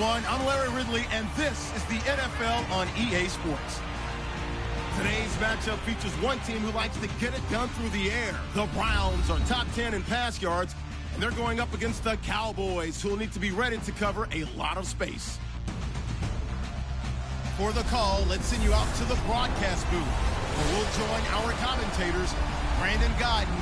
everyone. I'm Larry Ridley, and this is the NFL on EA Sports. Today's matchup features one team who likes to get it done through the air. The Browns are top 10 in pass yards, and they're going up against the Cowboys, who will need to be ready to cover a lot of space. For the call, let's send you out to the broadcast booth, where we'll join our commentators, Brandon Godden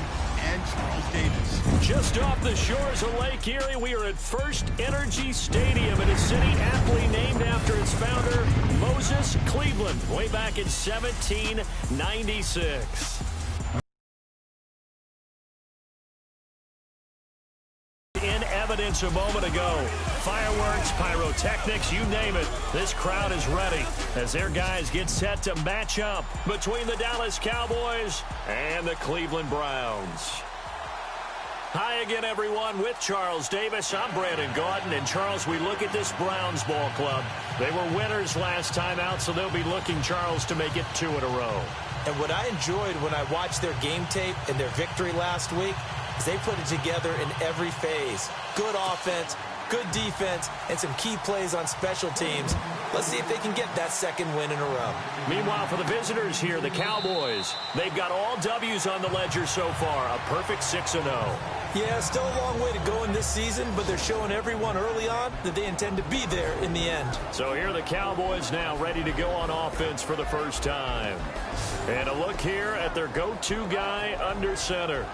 and Charles Davis. Just off the shores of Lake Erie, we are at First Energy Stadium in a city aptly named after its founder, Moses Cleveland, way back in 1796. In evidence a moment ago, fireworks, pyrotechnics, you name it, this crowd is ready as their guys get set to match up between the Dallas Cowboys and the Cleveland Browns. Hi again, everyone, with Charles Davis. I'm Brandon Gaudin, and Charles, we look at this Browns ball club. They were winners last time out, so they'll be looking, Charles, to make it 2 in a row. And what I enjoyed when I watched their game tape and their victory last week is they put it together in every phase. Good offense, good defense, and some key plays on special teams. Let's see if they can get that second win in a row. Meanwhile, for the visitors here, the Cowboys, they've got all W's on the ledger so far, a perfect 6-0. Yeah, still a long way to go in this season, but they're showing everyone early on that they intend to be there in the end. So here are the Cowboys now ready to go on offense for the first time. And a look here at their go-to guy under center.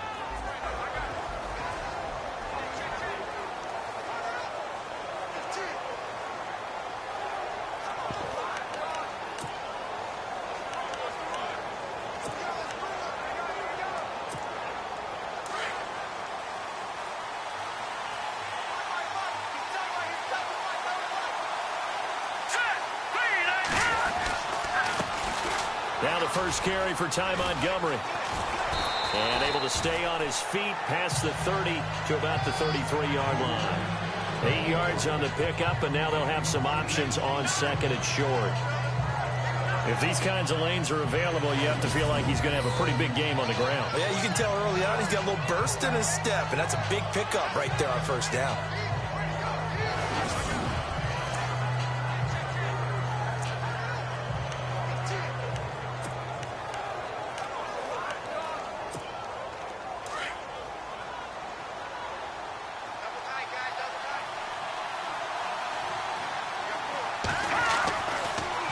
Now the first carry for Ty Montgomery. And able to stay on his feet past the 30 to about the 33-yard line. 8 yards on the pickup, and now they'll have some options on second and short. If these kinds of lanes are available, you have to feel like he's going to have a pretty big game on the ground. Yeah, you can tell early on he's got a little burst in his step, and that's a big pickup right there on first down.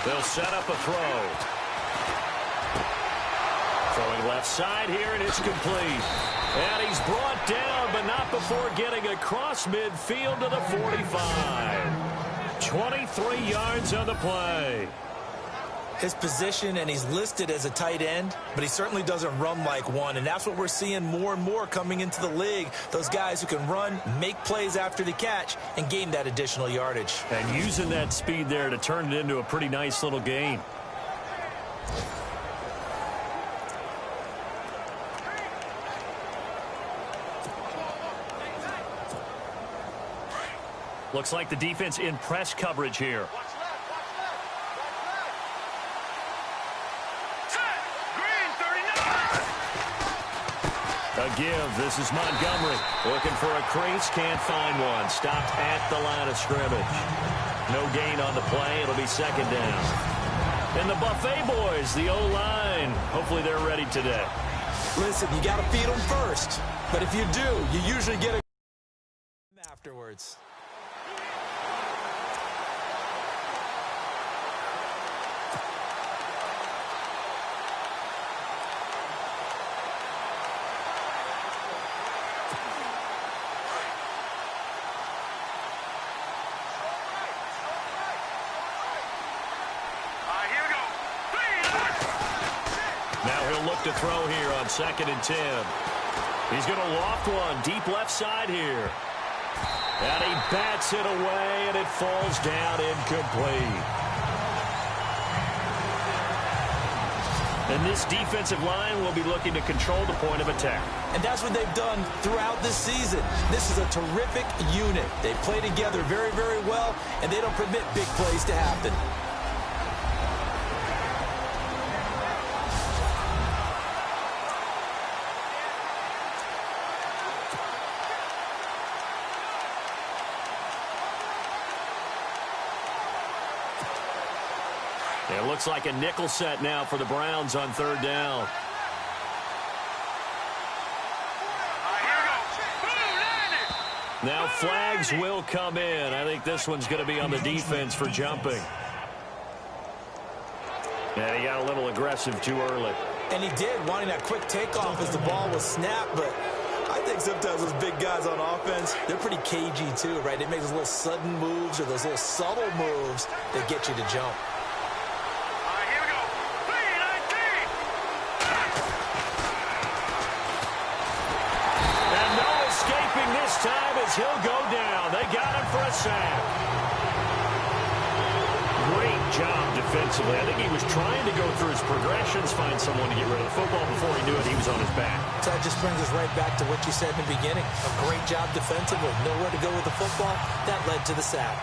They'll set up a throw. Throwing left side here, and it's complete. And he's brought down, but not before getting across midfield to the 45. 23 yards on the play. His position, and he's listed as a tight end, but he certainly doesn't run like one, and that's what we're seeing more and more coming into the league. Those guys who can run, make plays after the catch, and gain that additional yardage. And using that speed there to turn it into a pretty nice little gain. Looks like the defense in press coverage here. A give. This is Montgomery. Looking for a crease. Can't find one. Stopped at the line of scrimmage. No gain on the play. It'll be second down. And the Buffet boys, the O-line. Hopefully they're ready today. Listen, you got to feed them first. But if you do, you usually get a afterwards. Now he'll look to throw here on 2nd and 10. He's going to loft one deep left side here. And he bats it away, and it falls down incomplete. And this defensive line will be looking to control the point of attack. And that's what they've done throughout this season. This is a terrific unit. They play together very, very well, and they don't permit big plays to happen. It looks like a nickel set now for the Browns on third down. Now flags will come in. I think this one's going to be on the defense for jumping. And he got a little aggressive too early. And he did, wanting that quick takeoff as the ball was snapped. But I think sometimes those big guys on offense, they're pretty cagey too, right? They make those little sudden moves or those little subtle moves that get you to jump. And no escaping this time as he'll go down. They got him for a sack. Great job defensively. I think he was trying to go through his progressions, find someone to get rid of the football. Before he knew it, he was on his back. So that just brings us right back to what you said in the beginning. A great job defensively. Nowhere to go with the football. That led to the sack.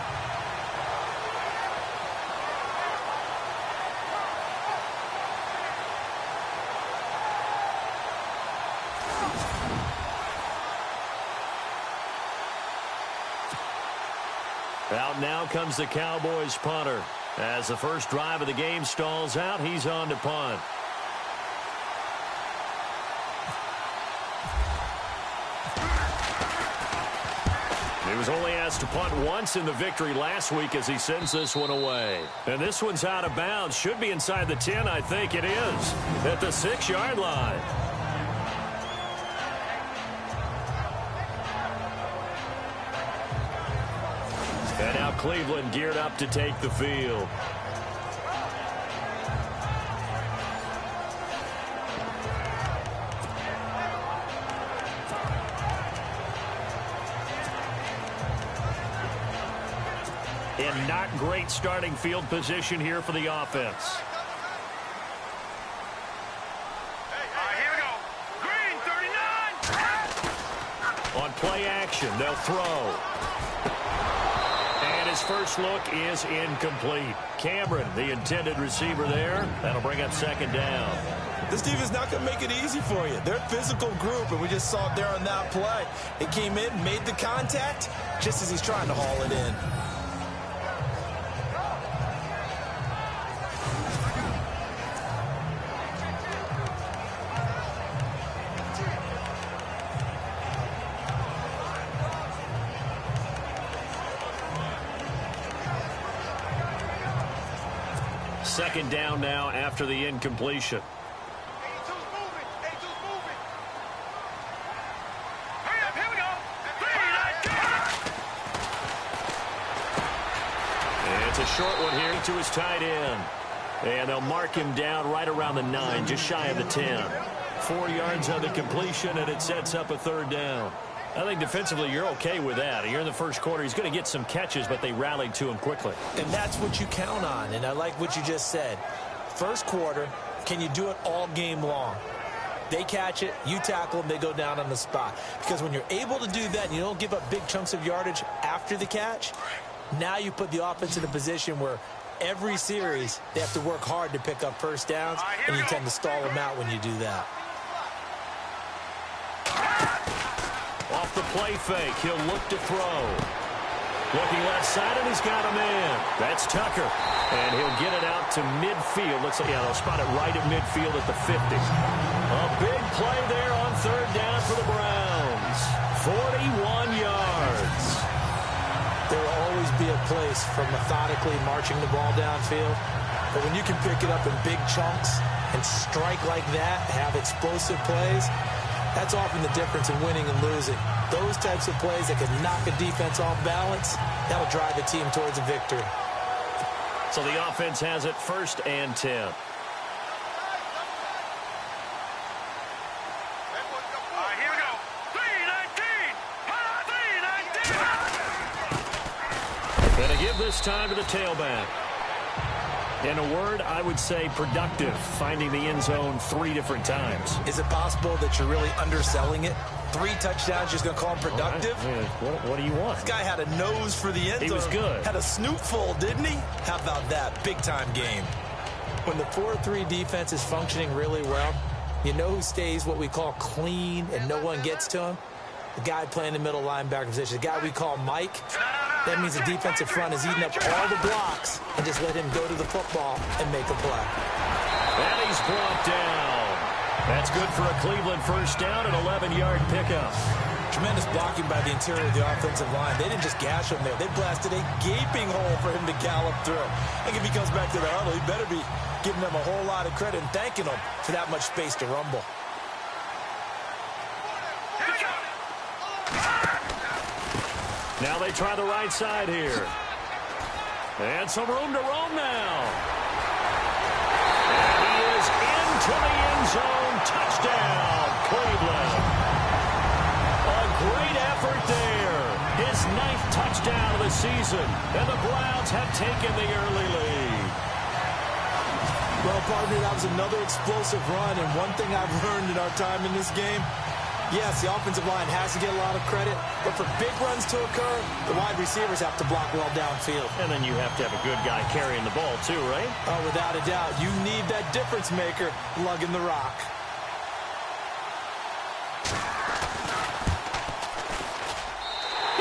Out now comes the Cowboys punter. As the first drive of the game stalls out, he's on to punt. He was only asked to punt once in the victory last week as he sends this one away. And this one's out of bounds. Should be inside the 10, I think it is. At the 6-yard line. And now Cleveland geared up to take the field. In not great starting field position here for the offense. On play action, they'll throw. And his first look is incomplete. Cameron, the intended receiver there. That'll bring up second down. This defense is not going to make it easy for you. They're a physical group, and we just saw it there on that play. It came in, made the contact, just as he's trying to haul it in. Second down now after the incompletion. It's a short one here to his tight end. And they'll mark him down right around the 9, just shy of the 10. 4 yards on the completion, and it sets up a third down. I think defensively you're okay with that. You're in the first quarter. He's going to get some catches, but they rallied to him quickly. And that's what you count on, and I like what you just said. First quarter, can you do it all game long? They catch it, you tackle them, they go down on the spot. Because when you're able to do that and you don't give up big chunks of yardage after the catch, now you put the offense in a position where every series they have to work hard to pick up first downs, and you tend to stall them out when you do that. Off the play fake, he'll look to throw. Looking left side, and he's got him in. That's Tucker. And he'll get it out to midfield. Looks like, yeah, they'll spot it right at midfield at the 50. A big play there on third down for the Browns. 41 yards. There will always be a place for methodically marching the ball downfield. But when you can pick it up in big chunks and strike like that, have explosive plays, that's often the difference in winning and losing. Those types of plays that can knock a defense off balance, that'll drive a team towards a victory. So the offense has it 1st and 10. Going to give this time to the tailback. In a word, I would say productive, finding the end zone 3 different times. Is it possible that you're really underselling it? 3 touchdowns, just going to call him productive? What do you want? This guy had a nose for the end zone. He was good. Had a snoopful, didn't he? How about that? Big-time game. When the 4-3 defense is functioning really well, you know who stays what we call clean and no one gets to him? The guy playing the middle linebacker position, the guy we call Mike. That means the defensive front is eating up all the blocks and just let him go to the football and make a play. And he's brought down. That's good for a Cleveland first down, an 11-yard pickup. Tremendous blocking by the interior of the offensive line. They didn't just gash him there. They blasted a gaping hole for him to gallop through. I think if he comes back to the huddle, he better be giving them a whole lot of credit and thanking them for that much space to rumble. Now they try the right side here. And some room to roam now. And he is into the end zone. Touchdown, Cleveland. A great effort there. His 9th touchdown of the season. And the Browns have taken the early lead. Well, partner, that was another explosive run. And one thing I've learned in our time in this game, yes, the offensive line has to get a lot of credit, but for big runs to occur, the wide receivers have to block well downfield. And then you have to have a good guy carrying the ball too, right? Oh, without a doubt. You need that difference maker lugging the rock.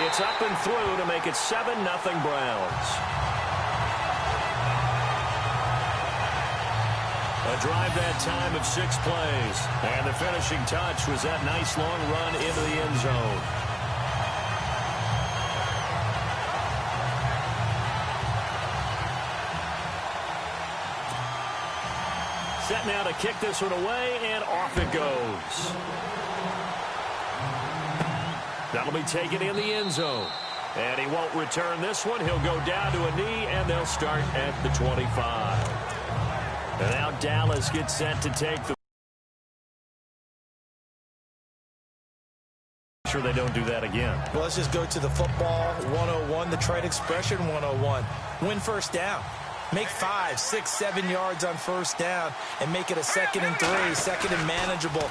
It's up and through to make it 7-0 Browns. A drive that time of 6 plays. And the finishing touch was that nice long run into the end zone. Set now to kick this one away, and off it goes. That'll be taken in the end zone. And he won't return this one. He'll go down to a knee, and they'll start at the 25. And now Dallas gets set to take the... Sure they don't do that again. Well, let's just go to the football 101, the trade expression 101. Win first down. Make 5, 6, 7 yards on first down and make it a 2nd and 3, 2nd and manageable.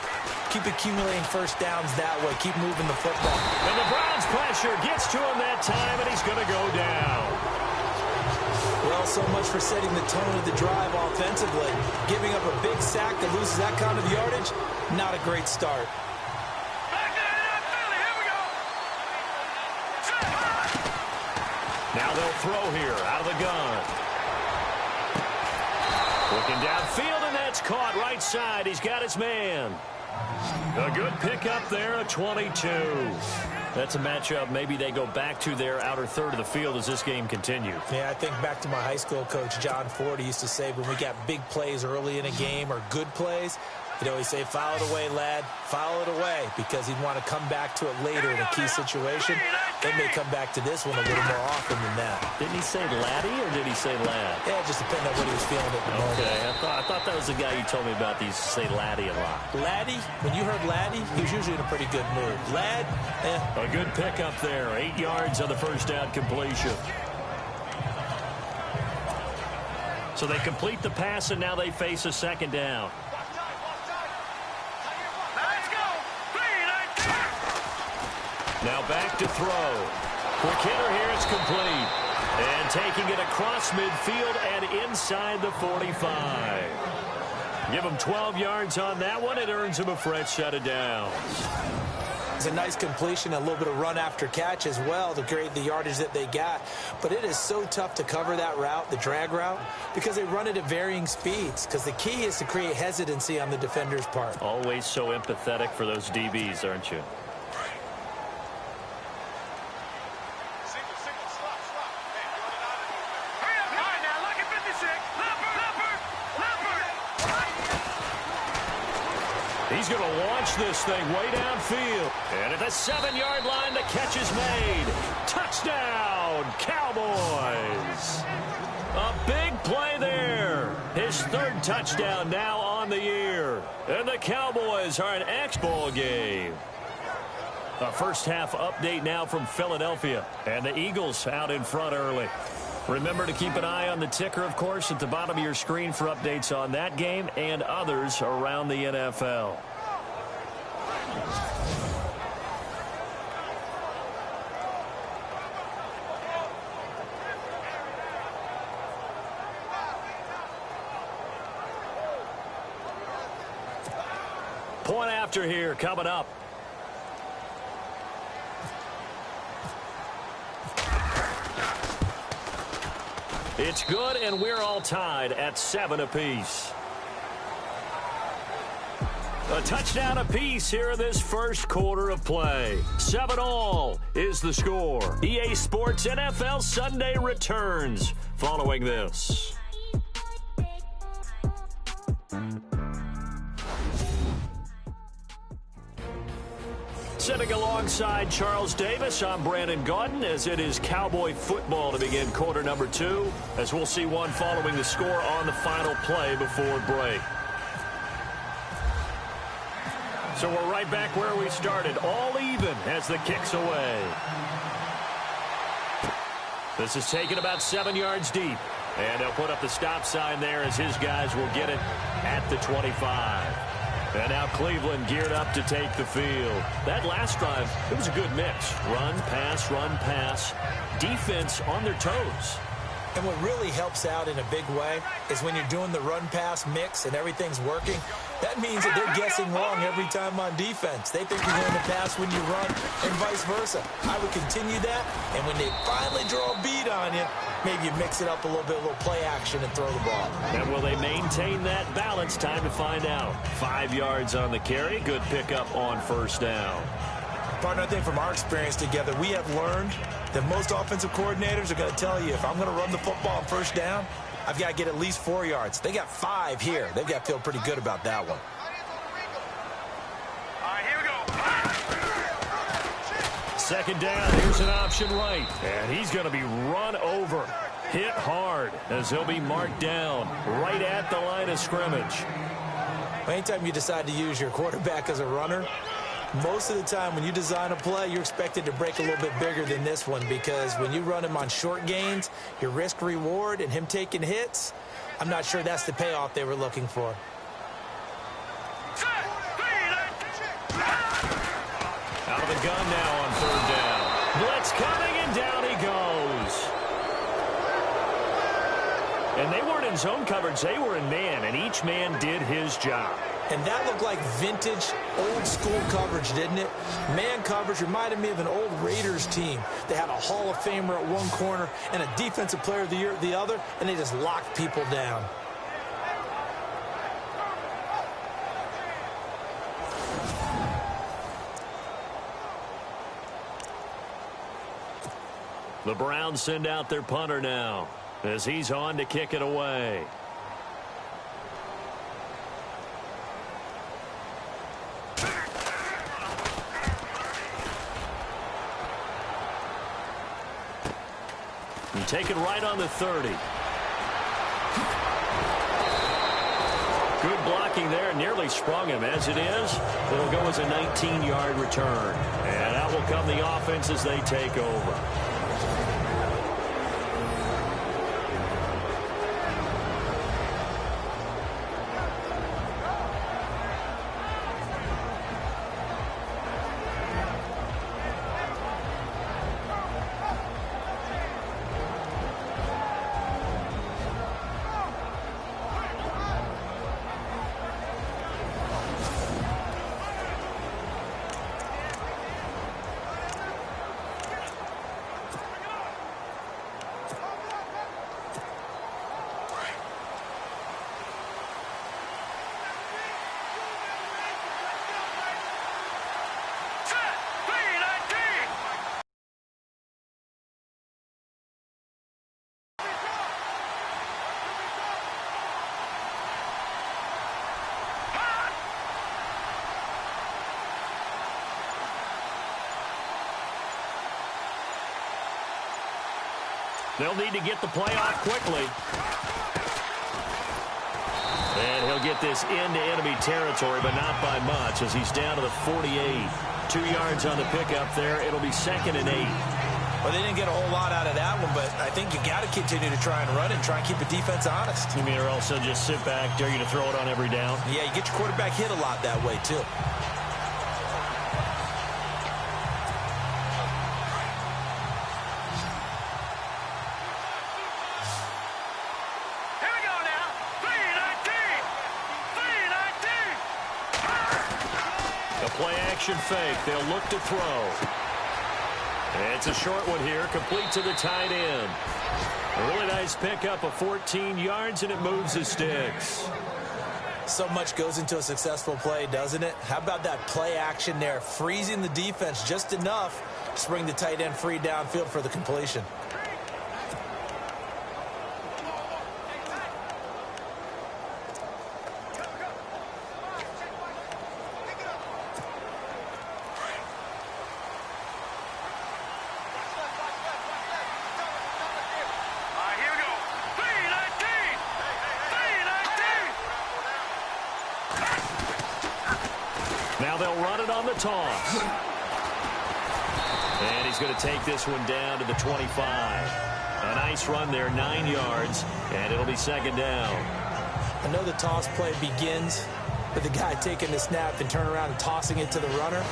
Keep accumulating first downs that way. Keep moving the football. And the Browns pressure gets to him that time, and he's going to go down. Well, so much for setting the tone of the drive offensively. Giving up a big sack that loses that kind of yardage, not a great start. Now they'll throw here out of the gun. Looking downfield, and that's caught right side. He's got his man. A good pickup there, a 22. That's a matchup maybe they go back to their outer third of the field as this game continues. Yeah, I think back to my high school coach, John Ford. He used to say when we got big plays early in a game or good plays, he'd always say, foul it away, lad, foul it away, because he'd want to come back to it later in a key situation. They may come back to this one a little more often than that. Didn't he say laddie or did he say lad? Yeah, it just depended on what he was feeling at the moment. Okay, I thought that was the guy you told me about. He used to say laddie a lot. Laddie, when you heard laddie, he was usually in a pretty good mood. Lad, A good pickup there. 8 yards on the first down completion. So they complete the pass, and now they face a 2nd down. Now back to throw. Quick hitter here, it's complete. And taking it across midfield and inside the 45. Give him 12 yards on that one. It earns him a fresh set of downs. It's a nice completion, a little bit of run after catch as well to create the yardage that they got. But it is so tough to cover that route, the drag route, because they run it at varying speeds. Because the key is to create hesitancy on the defender's part. Always so empathetic for those DBs, aren't you? He's going to launch this thing way downfield. And at the 7-yard line, the catch is made. Touchdown, Cowboys. A big play there. His 3rd touchdown now on the year. And the Cowboys are an X-Bowl game. A first-half update now from Philadelphia. And the Eagles out in front early. Remember to keep an eye on the ticker, of course, at the bottom of your screen for updates on that game and others around the NFL. Point after here coming up. It's good, and we're all tied at 7 apiece. A touchdown apiece here in this first quarter of play. 7-all is the score. EA Sports NFL Sunday returns following this. Sitting alongside Charles Davis, I'm Brandon Gaudin, as it is Cowboy football to begin quarter number 2, as we'll see one following the score on the final play before break. So we're right back where we started, all even as the kick's away. This is taken about 7 yards deep, and they'll put up the stop sign there as his guys will get it at the 25. And now Cleveland geared up to take the field. That last drive, it was a good mix. Run, pass, defense on their toes. And what really helps out in a big way is when you're doing the run-pass mix and everything's working, that means that they're guessing wrong every time on defense. They think you're going to pass when you run and vice versa. I would continue that, and when they finally draw a beat on you, maybe you mix it up a little bit, a little play action and throw the ball. And will they maintain that balance? Time to find out. 5 yards on the carry. Good pickup on first down. Partner, I think from our experience together, we have learned that most offensive coordinators are going to tell you, if I'm going to run the football on first down, I've got to get at least 4 yards. They got 5 here. They've got to feel pretty good about that one. All right, here we go. Second down, here's an option right. And he's going to be run over. Hit hard as he'll be marked down right at the line of scrimmage. Anytime you decide to use your quarterback as a runner, most of the time when you design a play, you're expected to break a little bit bigger than this one, because when you run him on short gains, your risk-reward and him taking hits, I'm not sure that's the payoff they were looking for. Out of the gun now on third down. Blitz coming, and down he goes. And they weren't in zone coverage. They were in man, and each man did his job. And that looked like vintage, old-school coverage, didn't it? Man coverage reminded me of an old Raiders team. They had a Hall of Famer at one corner and a Defensive Player of the Year at the other, and they just locked people down. The Browns send out their punter now as he's on to kick it away. And take it right on the 30. Good blocking there, nearly sprung him. As it is, it'll go as a 19-yard return. And out will come the offense as they take over. They'll need to get the play off quickly. And he'll get this into enemy territory, but not by much, as he's down to the 48. 2 yards on the pickup there. It'll be 2nd and 8. Well, they didn't get a whole lot out of that one, but I think you got to continue to try and run and try and keep the defense honest. You mean, or also just sit back, dare you to throw it on every down? Yeah, you get your quarterback hit a lot that way, too. Play action fake. They'll look to throw. It's a short one here, complete to the tight end. A really nice Nice pickup of 14 yards, and it moves the sticks. So much goes into a successful play, doesn't it? How about that play action there, freezing the defense just enough to bring the tight end free downfield for the completion. Now they'll run it on the toss. And he's going to take this one down to the 25. A nice run there, 9 yards, and it'll be second down. I know the toss play begins with the guy taking the snap and turn around and tossing it to the runner.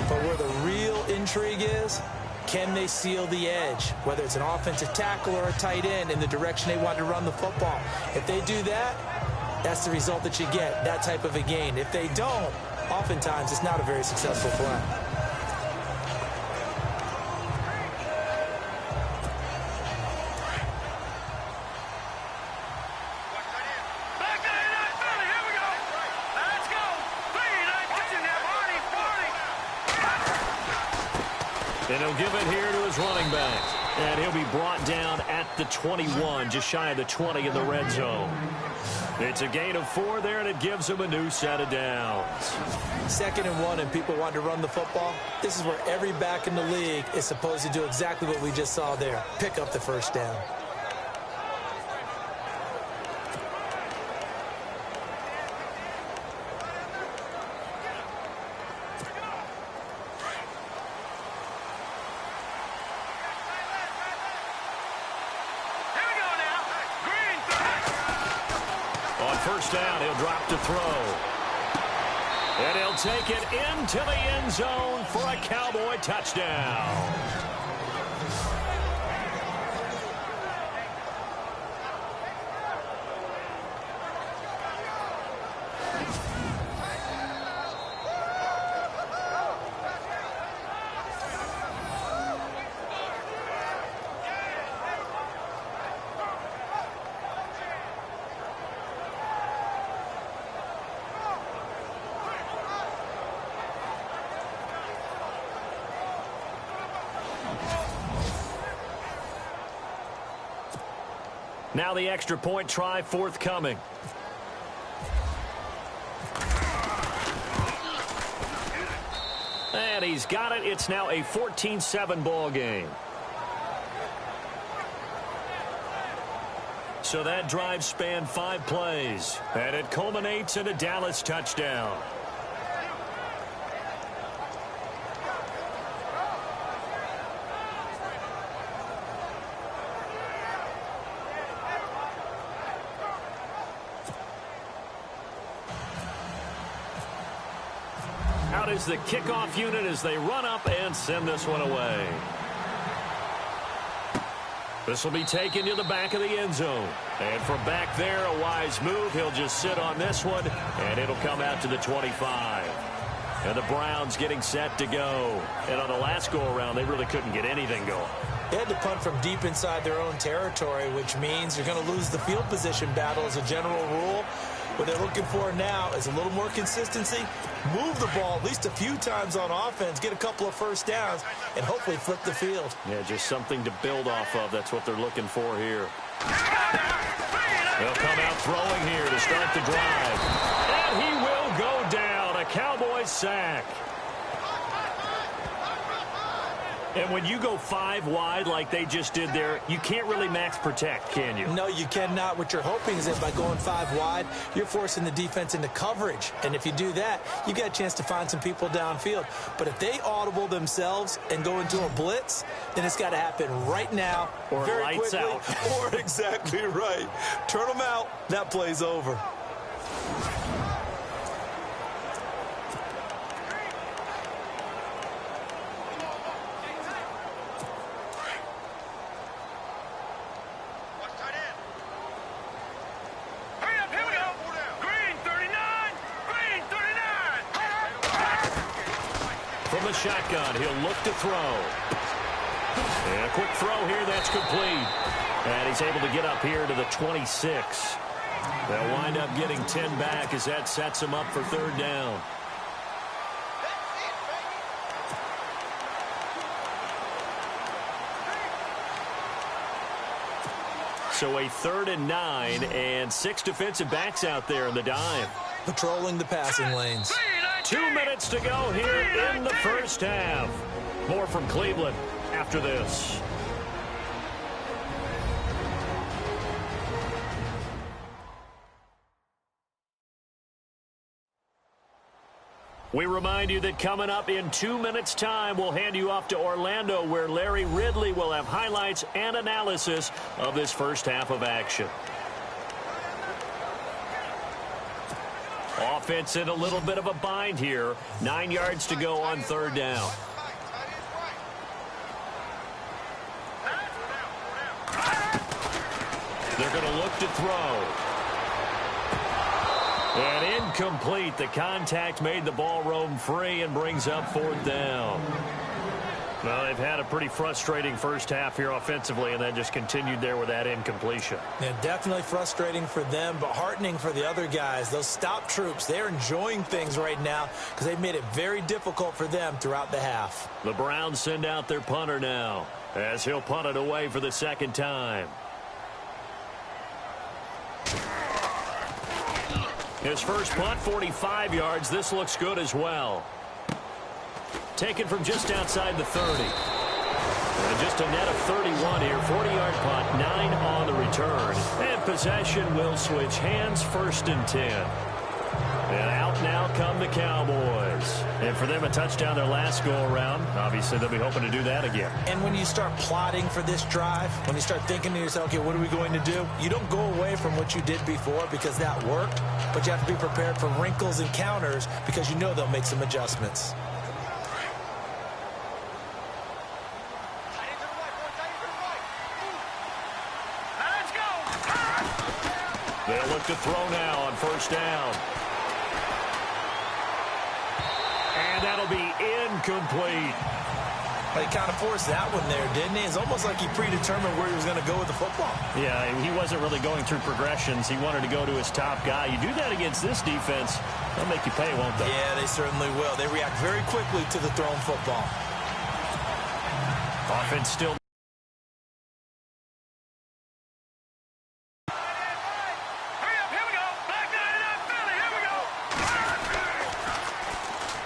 But where the real intrigue is, can they seal the edge, whether it's an offensive tackle or a tight end in the direction they want to run the football? If they do that, that's the result that you get, that type of a gain. If they don't, oftentimes it's not a very successful play. And he'll give it here to his running back. And he'll be brought down at the 21, just shy of the 20 in the red zone. It's a gain of 4 there, and it gives him a new set of downs. 2nd and 1, and people want to run the football. This is where every back in the league is supposed to do exactly what we just saw there. Pick up the first down. First down, he'll drop to throw. And he'll take it into the end zone for a Cowboy touchdown. Now the extra point try forthcoming. And he's got it. It's now a 14-7 ball game. So that drive spanned 5 plays. And it culminates in a Dallas touchdown. Out is the kickoff unit as they run up and send this one away. This will be taken to the back of the end zone. And from back there, a wise move. He'll just sit on this one, and it'll come out to the 25. And the Browns getting set to go. And on the last go-around, they really couldn't get anything going. They had to punt from deep inside their own territory, which means you're going to lose the field position battle as a general rule. What they're looking for now is a little more consistency, move the ball at least a few times on offense, get a couple of first downs, and hopefully flip the field. Yeah, just something to build off of. That's what they're looking for here. They'll come out throwing here to start the drive. And he will go down. A Cowboys sack. And when you go 5 wide like they just did there, you can't really max protect, can you? No, you cannot. What you're hoping is that by going 5 wide, you're forcing the defense into coverage. And if you do that, you got a chance to find some people downfield. But if they audible themselves and go into a blitz, then it's got to happen right now, or very lights quickly, out. Or exactly right. Turn them out. That play's over. From the shotgun, he'll look to throw. And a quick throw here, that's complete. And he's able to get up here to the 26. They'll wind up getting 10 back as that sets them up for third down. So a 3rd and 9 and 6 defensive backs out there in the dime. Patrolling the passing lanes. 2 minutes to go here in the first half. More from Cleveland after this. We remind you that coming up in 2 minutes' time, we'll hand you off to Orlando, where Larry Ridley will have highlights and analysis of this first half of action. Offense in a little bit of a bind here. 9 yards to go on third down. They're going to look to throw. And incomplete. The contact made the ball roam free and brings up fourth down. Well, they've had a pretty frustrating first half here offensively, and that just continued there with that incompletion. Yeah, definitely frustrating for them, but heartening for the other guys. Those stop troops, they're enjoying things right now because they've made it very difficult for them throughout the half. The Browns send out their punter now as he'll punt it away for the second time. His first punt, 45 yards. This looks good as well. Taken from just outside the 30. And just a net of 31 here. 40-yard punt, 9 on the return. And possession will switch hands, 1st and 10. And out now come the Cowboys. And for them, a touchdown their last go-around. Obviously, they'll be hoping to do that again. And when you start plotting for this drive, when you start thinking to yourself, okay, what are we going to do? You don't go away from what you did before because that worked, but you have to be prepared for wrinkles and counters because you know they'll make some adjustments. They'll look to throw now on first down. And that'll be incomplete. But he kind of forced that one there, didn't he? It's almost like he predetermined where he was going to go with the football. Yeah, he wasn't really going through progressions. He wanted to go to his top guy. You do that against this defense, they'll make you pay, won't they? Yeah, they certainly will. They react very quickly to the thrown football. Offense still.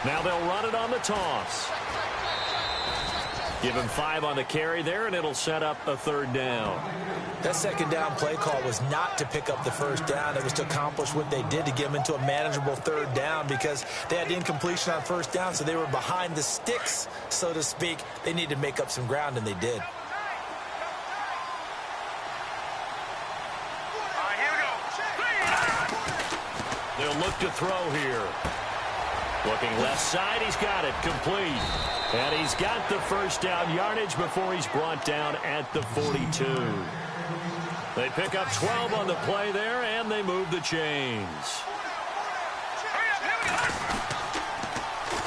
Now they'll run it on the toss. Give him 5 on the carry there, and it'll set up a third down. That second down play call was not to pick up the first down. It was to accomplish what they did to get them into a manageable third down because they had incompletion on first down, so they were behind the sticks, so to speak. They needed to make up some ground, and they did. They'll look to throw here. Looking left side, he's got it, complete. And he's got the first down yardage before he's brought down at the 42. They pick up 12 on the play there, and they move the chains.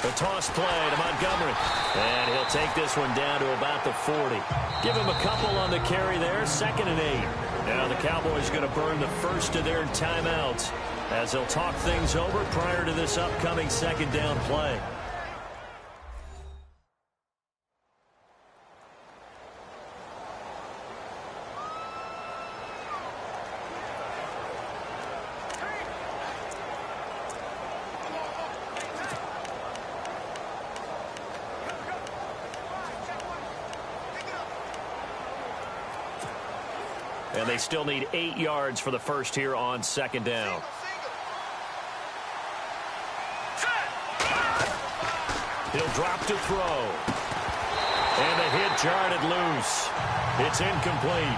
The toss play to Montgomery. And he'll take this one down to about the 40. Give him a couple on the carry there, 2nd and 8. Now the Cowboys going to burn the first of their timeouts as they'll talk things over prior to this upcoming second down play. And they still need 8 yards for the first here on second down. He'll drop to throw. And the hit jarred it loose. It's incomplete.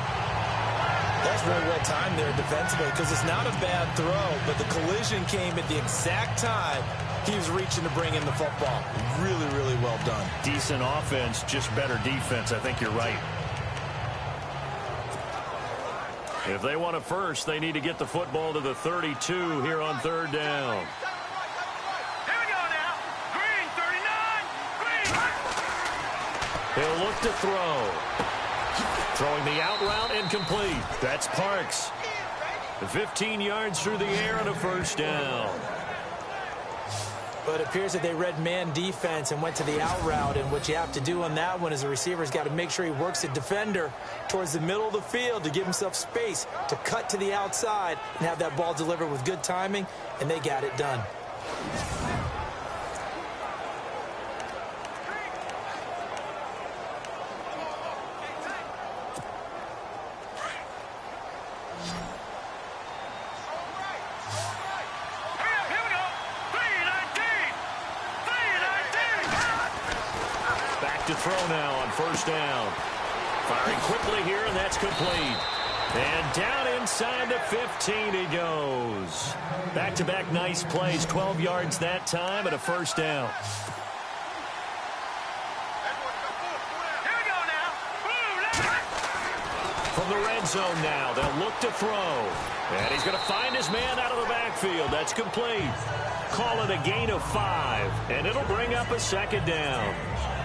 That's really well timed there defensively because it's not a bad throw, but the collision came at the exact time he was reaching to bring in the football. Really, really well done. Decent offense, just better defense. I think you're right. If they want a first, they need to get the football to the 32 here on third down. He'll look to throw. Throwing the out route incomplete. That's Parks. 15 yards through the air and a first down. But it appears that they read man defense and went to the out route. And what you have to do on that one is the receiver's got to make sure he works the defender towards the middle of the field to give himself space to cut to the outside and have that ball delivered with good timing, and they got it done. To throw now on first down. Firing quickly here, and that's complete. And down inside the 15 he goes. Back-to-back nice plays, 12 yards that time and a first down. From the red zone now, they'll look to throw. And he's going to find his man out of the backfield. That's complete. Call it a gain of 5, and it'll bring up a second down.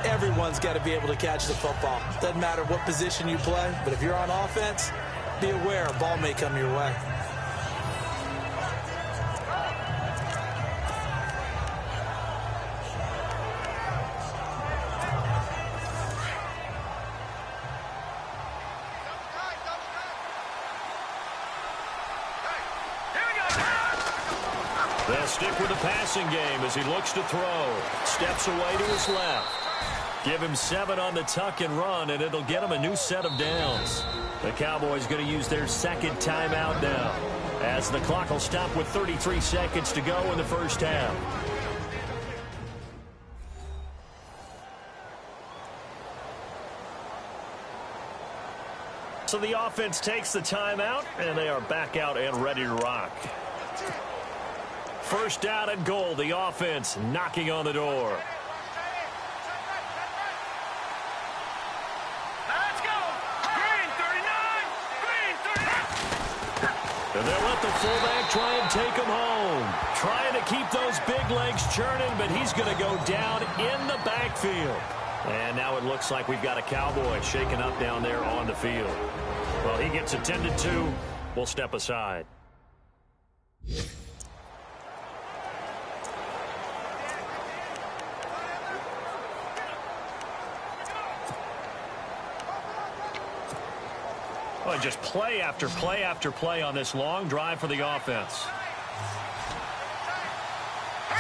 Everyone's got to be able to catch the football. Doesn't matter what position you play, but if you're on offense, be aware a ball may come your way. They'll stick with the passing game as he looks to throw. Steps away to his left. Give him 7 on the tuck and run, and it'll get him a new set of downs. The Cowboys going to use their second timeout now, as the clock will stop with 33 seconds to go in the first half. So the offense takes the timeout, and they are back out and ready to rock. First down and goal, the offense knocking on the door. And they'll let the fullback try and take him home. Trying to keep those big legs churning, but he's going to go down in the backfield. And now it looks like we've got a Cowboy shaken up down there on the field. Well, he gets attended to. We'll step aside. Oh, just play after play after play on this long drive for the offense.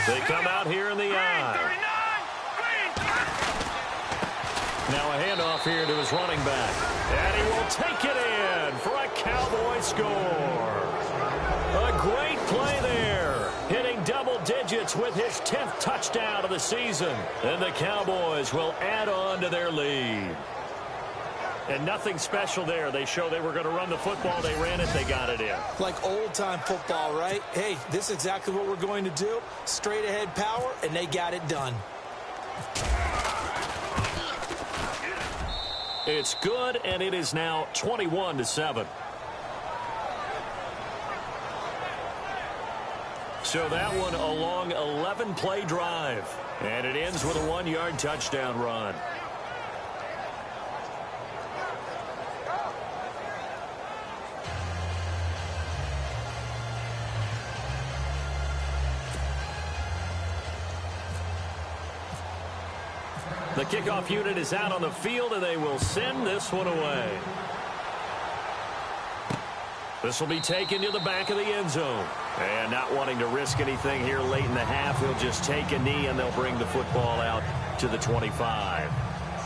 They come out here in the eye. Now a handoff here to his running back. And he will take it in for a Cowboy score. A great play there. Hitting double digits with his 10th touchdown of the season. And the Cowboys will add on to their lead. And nothing special there. They show they were going to run the football. They ran it. They got it in. Like old-time football, right? Hey, this is exactly what we're going to do. Straight-ahead power, and they got it done. It's good, and it is now 21-7. So that one a long 11-play drive. And it ends with a 1-yard touchdown run. The kickoff unit is out on the field, and they will send this one away. This will be taken to the back of the end zone. And not wanting to risk anything here late in the half, he'll just take a knee, and they'll bring the football out to the 25.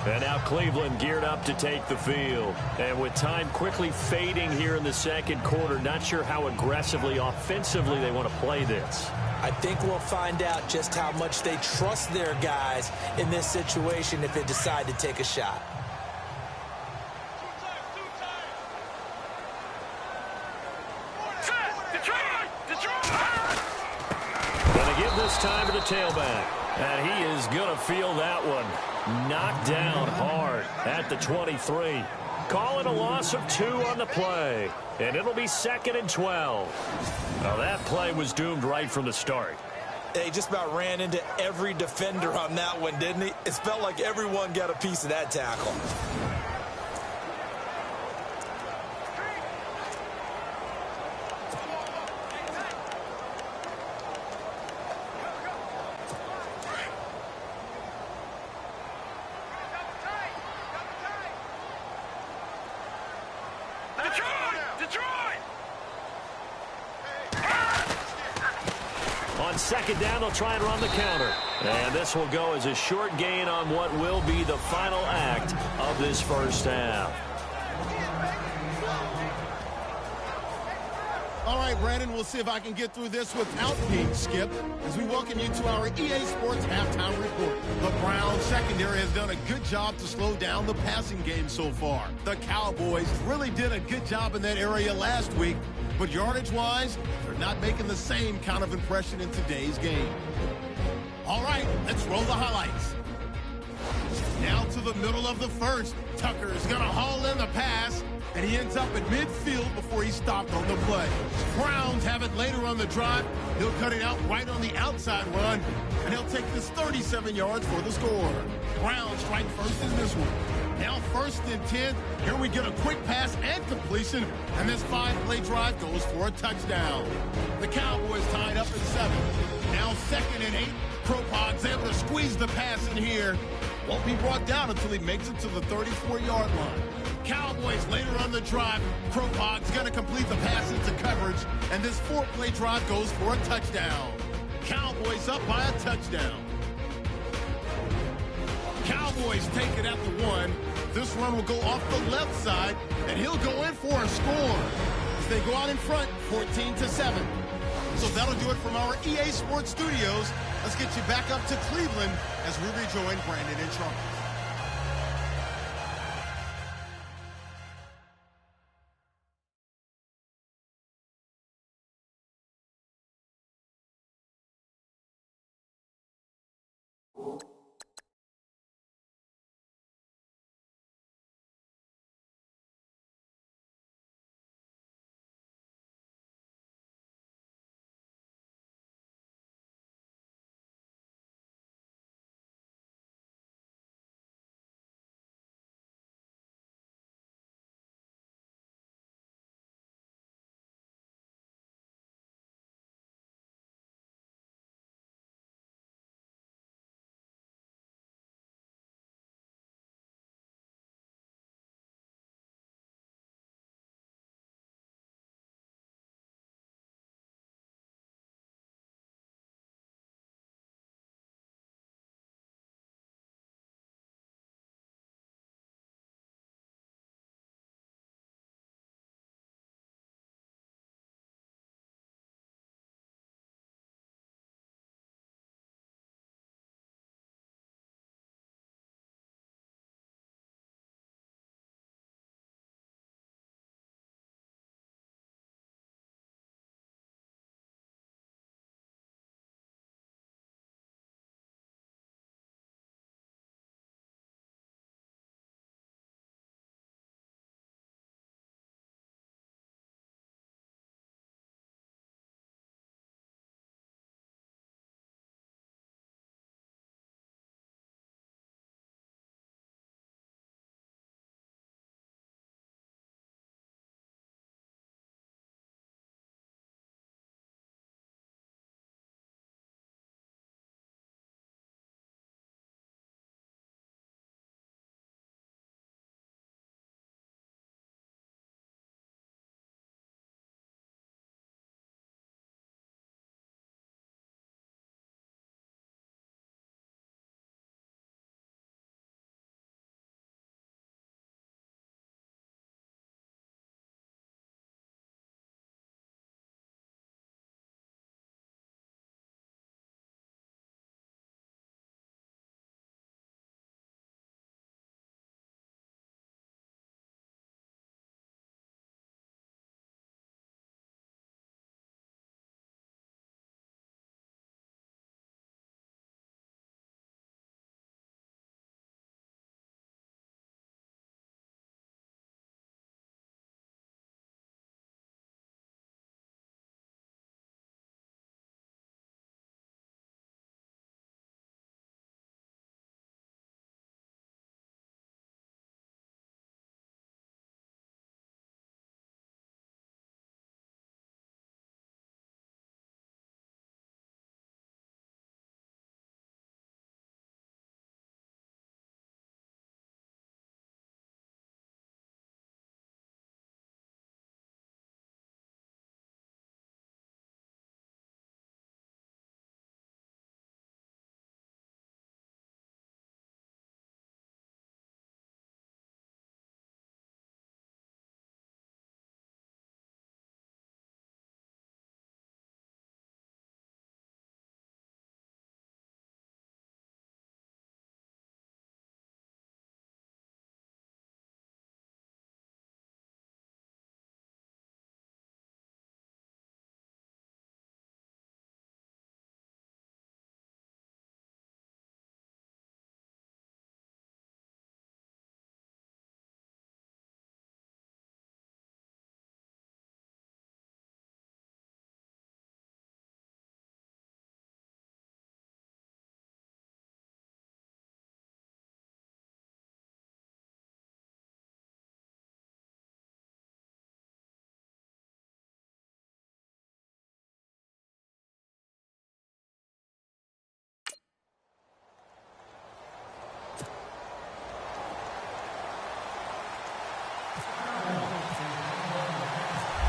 And now Cleveland geared up to take the field. And with time quickly fading here in the second quarter, not sure how aggressively, offensively they want to play this. I think we'll find out just how much they trust their guys in this situation if they decide to take a shot. Going to give this time to the tailback. And he is going to feel that one. Knocked down hard at the 23. Call it a loss of 2 on the play. And it'll be 2nd and 12. Now that play was doomed right from the start. He just about ran into every defender on that one, didn't he? It felt like everyone got a piece of that tackle. On second down, they'll try and run the counter. And this will go as a short gain on what will be the final act of this first half. All right, Brandon, we'll see if I can get through this without being skipped as we welcome you to our EA Sports Halftime Report. The Browns secondary has done a good job to slow down the passing game so far. The Cowboys really did a good job in that area last week, but yardage-wise, they're not making the same kind of impression in today's game. All right, let's roll the highlights. Now to the middle of the first. Tucker is going to haul in the pass, and he ends up at midfield before he stopped on the play. Browns have it later on the drive. He'll cut it out right on the outside run, and he'll take this 37 yards for the score. Browns strike first in this one. Now 1st and 10. Here we get a quick pass and completion, and this 5-play drive goes for a touchdown. The Cowboys tied up at 7. Now 2nd and 8. Kropot's able to squeeze the pass in here. Won't be brought down until he makes it to the 34-yard line. Cowboys later on the drive. Kropot's going to complete the pass into coverage, and this 4-play drive goes for a touchdown. Cowboys up by a touchdown. Cowboys take it at the 1. This run will go off the left side, and he'll go in for a score. As they go out in front, 14-7. So that'll do it from our EA Sports Studios. Let's get you back up to Cleveland as we rejoin Brandon and Charles.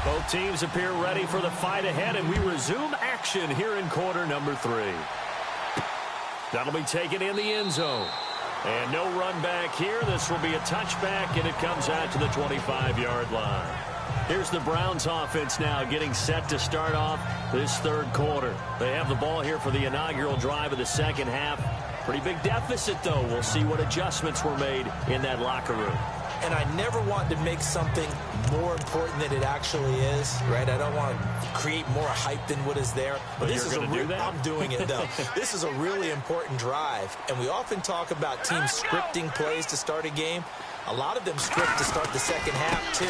Both teams appear ready for the fight ahead, and we resume action here in quarter number 3. That'll be taken in the end zone. And no run back here. This will be a touchback, and it comes out to the 25-yard line. Here's the Browns offense now getting set to start off this third quarter. They have the ball here for the inaugural drive of the second half. Pretty big deficit, though. We'll see what adjustments were made in that locker room. And I never want to make something more important than it actually is, right? I don't want to create more hype than what is there. But this is do that? I'm doing it, though. This is a really important drive. And we often talk about teams scripting plays to start a game. A lot of them script to start the second half, too.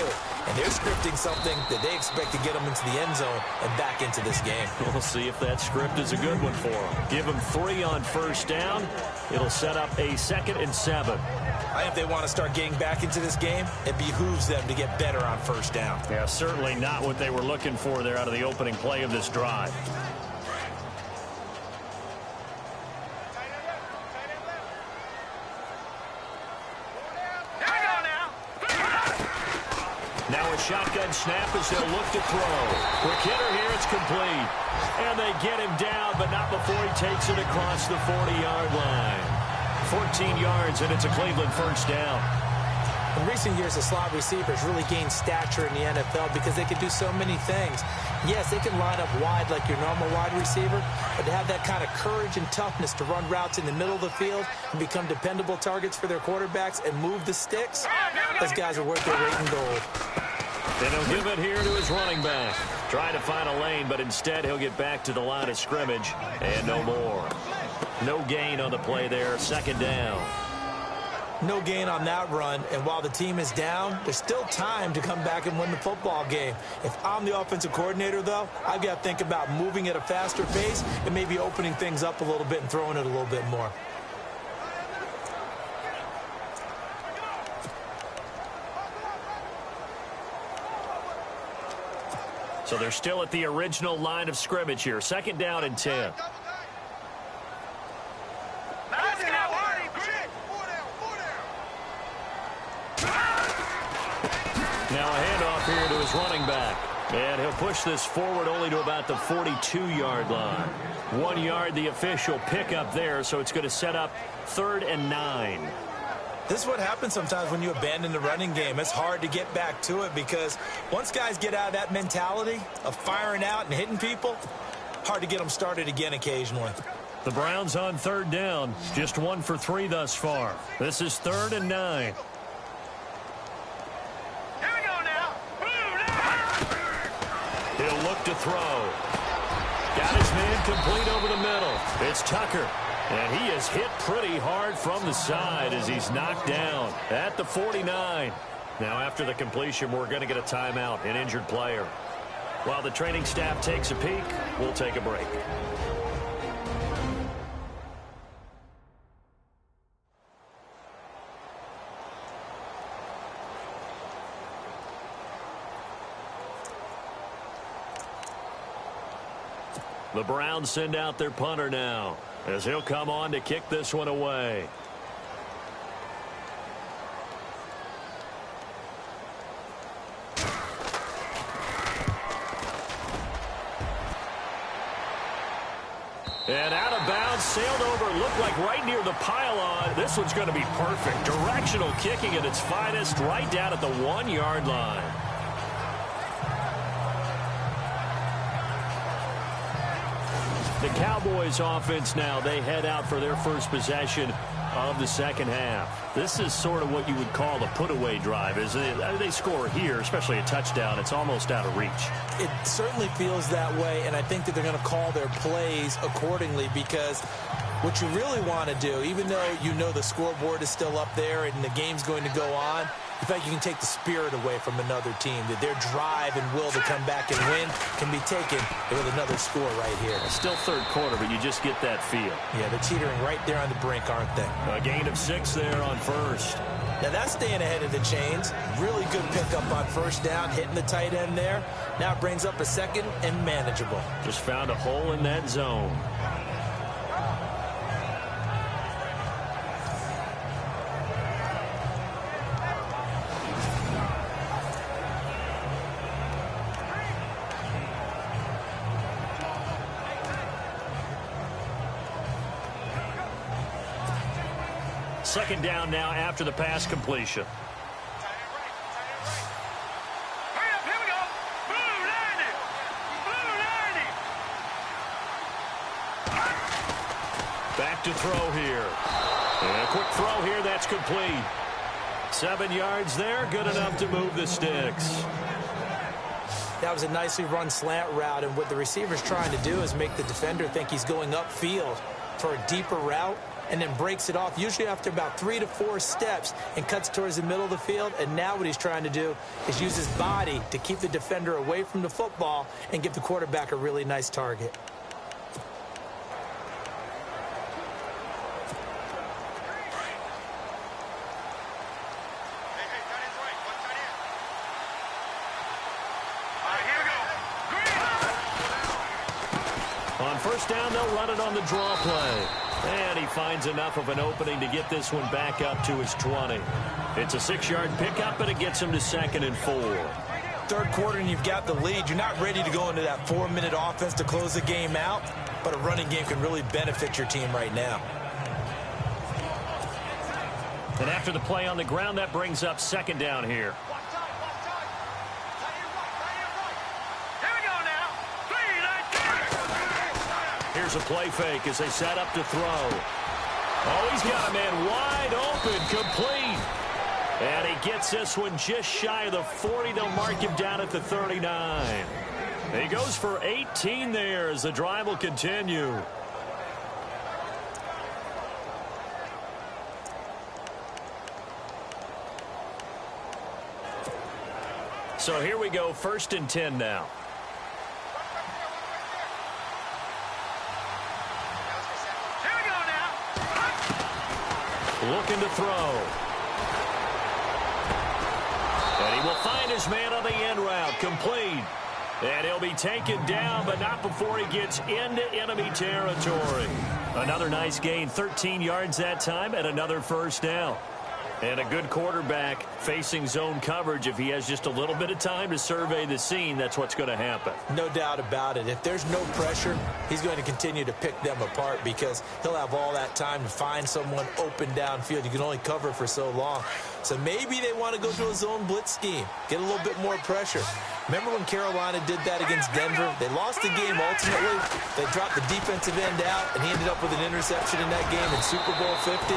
And they're scripting something that they expect to get them into the end zone and back into this game. We'll see if that script is a good one for them. Give them 3 on first down. It'll set up a 2nd and 7. If they want to start getting back into this game, it behooves them to get better on first down. Yeah, certainly not what they were looking for there out of the opening play of this drive. Now a shotgun snap as they'll look to throw. Quick hitter here, it's complete. And they get him down, but not before he takes it across the 40-yard line. 14 yards, and it's a Cleveland first down. In recent years, the slot receivers really gained stature in the NFL because they can do so many things. Yes, they can line up wide like your normal wide receiver, but to have that kind of courage and toughness to run routes in the middle of the field and become dependable targets for their quarterbacks and move the sticks, those guys are worth their weight in gold. Then he'll give it here to his running back. Trying to find a lane, but instead he'll get back to the line of scrimmage, and no more. No gain on the play there, 2nd down. No gain on that run, and while the team is down, there's still time to come back and win the football game. If I'm the offensive coordinator, though, I've got to think about moving at a faster pace and maybe opening things up a little bit and throwing it a little bit more. So they're still at the original line of scrimmage here. 2nd down and 10. Now a handoff here to his running back. And he'll push this forward only to about the 42-yard line. 1 yard, the official pickup there, so it's going to set up 3rd and 9. This is what happens sometimes when you abandon the running game. It's hard to get back to it because once guys get out of that mentality of firing out and hitting people, hard to get them started again occasionally. The Browns on 3rd down. Just 1 for 3 thus far. This is 3rd and 9. He'll look to throw. Got his man complete over the middle. It's Tucker. And he is hit pretty hard from the side as he's knocked down at the 49. Now after the completion, we're going to get a timeout, an injured player. While the training staff takes a peek, we'll take a break. The Browns send out their punter now as he'll come on to kick this one away. And out of bounds, sailed over, looked like right near the pylon. This one's going to be perfect. Directional kicking at its finest, right down at the 1 yard line. The Cowboys offense now, they head out for their first possession of the second half. This is sort of what you would call a put-away drive, isn't it? They score here, especially a touchdown. It's almost out of reach. It certainly feels that way, and I think that they're going to call their plays accordingly because what you really want to do, even though you know the scoreboard is still up there and the game's going to go on, in fact, you can take the spirit away from another team, that their drive and will to come back and win can be taken with another score right here. It's still third quarter, but you just get that feel. Yeah, they're teetering right there on the brink, aren't they? A gain of 6 there on first. Now that's staying ahead of the chains. Really good pickup on first down, hitting the tight end there. Now it brings up a second and manageable. Just found a hole in that zone. second down now after the pass completion. Back to throw here. And a quick throw here, that's complete. 7 yards there, good enough to move the sticks. That was a nicely run slant route, and what the receiver's trying to do is make the defender think he's going upfield for a deeper route, and then breaks it off, usually after about 3 to 4 steps, and cuts towards the middle of the field. And now what he's trying to do is use his body to keep the defender away from the football and give the quarterback a really nice target. On first down, they'll run it on the draw play. And he finds enough of an opening to get this one back up to his 20. It's a 6-yard pickup, and it gets him to 2nd and 4. Third quarter, and you've got the lead. You're not ready to go into that 4-minute offense to close the game out, but a running game can really benefit your team right now. And after the play on the ground, that brings up 2nd down here. Here's a play fake as they set up to throw. Oh, he's got a man wide open, complete. And he gets this one just shy of the 40. They'll mark him down at the 39. He goes for 18 there as the drive will continue. So here we go, 1st and 10 now. Looking to throw. And he will find his man on the end route. Complete. And he'll be taken down, but not before he gets into enemy territory. Another nice gain, 13 yards that time, and another first down. And a good quarterback facing zone coverage. If he has just a little bit of time to survey the scene, that's what's going to happen. No doubt about it. If there's no pressure, he's going to continue to pick them apart because he'll have all that time to find someone open downfield. You can only cover for so long. So maybe they want to go to a zone blitz scheme, get a little bit more pressure. Remember when Carolina did that against Denver? They lost the game ultimately. They dropped the defensive end out, and he ended up with an interception in that game in Super Bowl 50.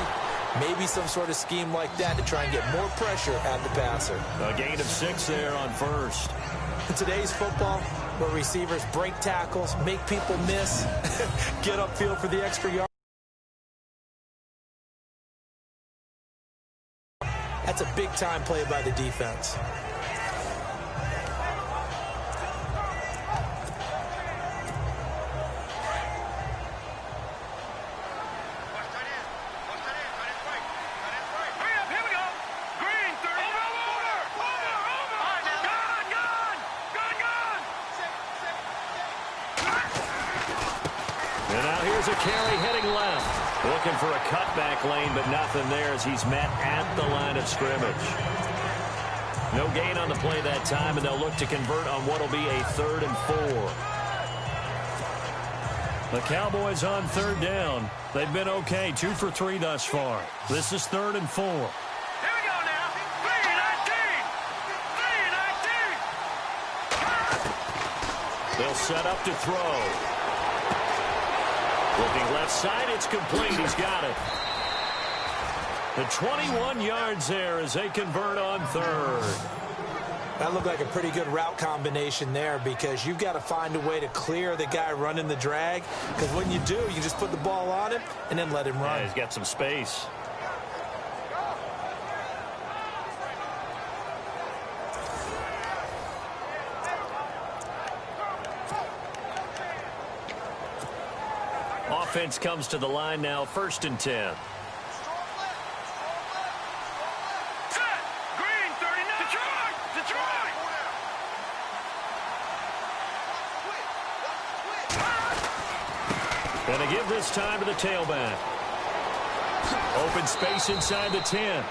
Maybe some sort of scheme like that to try and get more pressure at the passer. A gain of 6 there on first. In today's football, where receivers break tackles, make people miss, get upfield for the extra yard. That's a big-time play by the defense. A carry heading left. Looking for a cutback lane, but nothing there as he's met at the line of scrimmage. No gain on the play that time, and they'll look to convert on what will be a 3rd and 4. The Cowboys on 3rd down. They've been okay, 2 for 3 thus far. This is 3rd and 4. Here we go now. 3-19. 3-19. They'll set up to throw. Looking left side, it's complete. He's got it. The 21 yards there as they convert on 3rd. That looked like a pretty good route combination there because you've got to find a way to clear the guy running the drag. Because when you do, you just put the ball on him and then let him run. Yeah, he's got some space. Offense comes to the line now, 1st and 10. Set. Green, 39. Detroit. Detroit. And they give this time to the tailback. Open space inside the 10.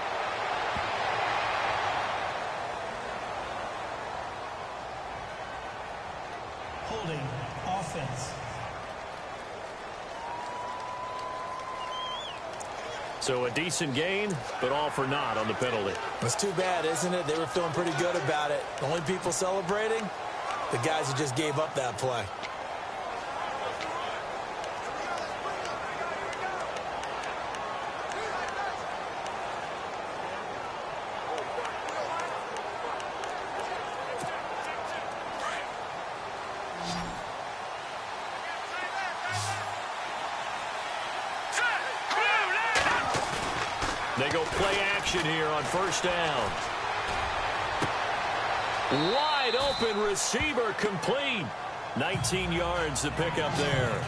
Holding offense. So a decent gain, but all for naught on the penalty. It's too bad, isn't it? They were feeling pretty good about it. The only people celebrating, the guys who just gave up that play. They go play action here on first down. Wide open receiver complete. 19 yards to pick up there.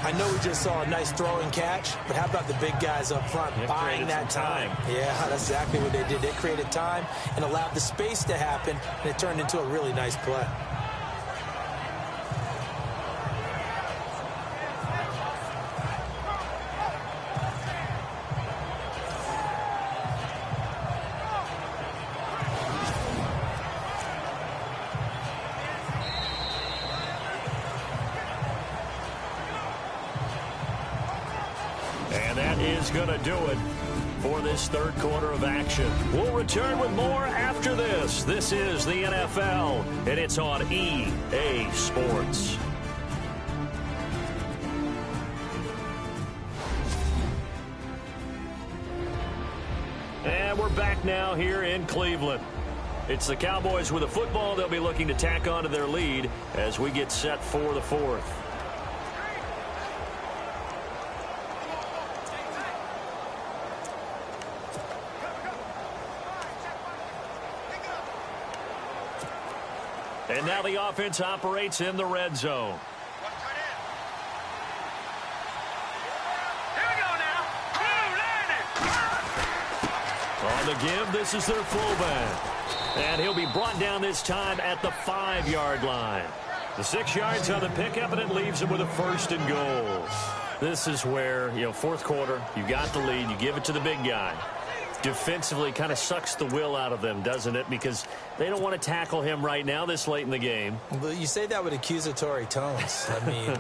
I know we just saw a nice throwing catch, but how about the big guys up front buying that time? Yeah, that's exactly what they did. They created time and allowed the space to happen, and it turned into a really nice play. And that is going to do it for this third quarter of action. We'll return with more after this. This is the NFL, and it's on EA Sports. And we're back now here in Cleveland. It's the Cowboys with a football. They'll be looking to tack on to their lead as we get set for the fourth. And now the offense operates in the red zone. Here we go now. On the give, this is their fullback. And he'll be brought down this time at the 5-yard line. The 6 yards on the pickup, and it leaves him with a 1st and goal. This is where, fourth quarter, you got the lead, you give it to the big guy. Defensively kind of sucks the will out of them, doesn't it? Because they don't want to tackle him right now this late in the game. Well, you say that with accusatory tones. I mean,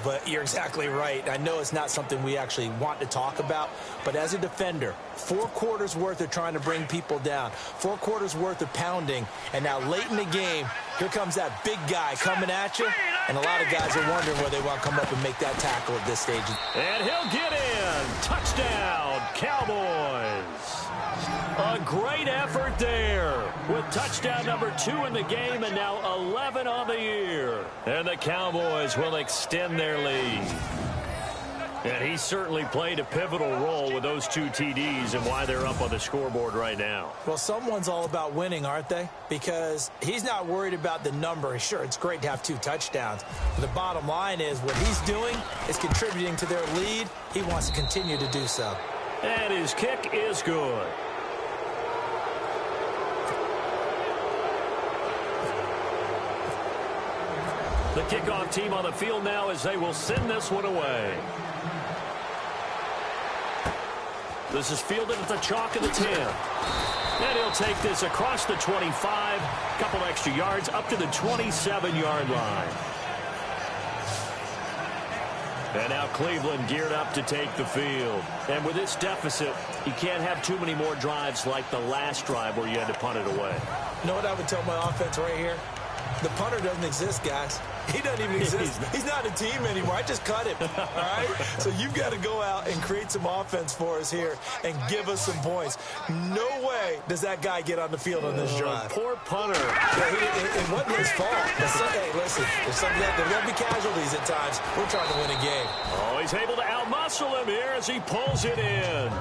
but you're exactly right. I know it's not something we actually want to talk about, but as a defender, 4 quarters worth of trying to bring people down, 4 quarters worth of pounding, and now late in the game, here comes that big guy coming at you, and a lot of guys are wondering whether they want to come up and make that tackle at this stage. And he'll get in. Touchdown, Cowboys. A great effort there with touchdown number 2 in the game and now 11 on the year. And the Cowboys will extend their lead. And he certainly played a pivotal role with those 2 TDs and why they're up on the scoreboard right now. Well, someone's all about winning, aren't they? Because he's not worried about the number. Sure, it's great to have 2 touchdowns. But the bottom line is what he's doing is contributing to their lead. He wants to continue to do so. And his kick is good. The kickoff team on the field now as they will send this one away. This is fielded at the chalk of the 10. And he'll take this across the 25, couple extra yards up to the 27-yard line. And now Cleveland geared up to take the field. And with this deficit, you can't have too many more drives like the last drive where you had to punt it away. You know what I would tell my offense right here? The punter doesn't exist, guys. He doesn't even exist. He's not a team anymore. I just cut him, all right? So you've got to go out and create some offense for us here and give us some points. No way does that guy get on the field on this drive. Poor punter. Yeah, it wasn't his fault. Hey, listen, there will be casualties at times. We're trying to win a game. Oh, he's able to outmuscle him here as he pulls it in.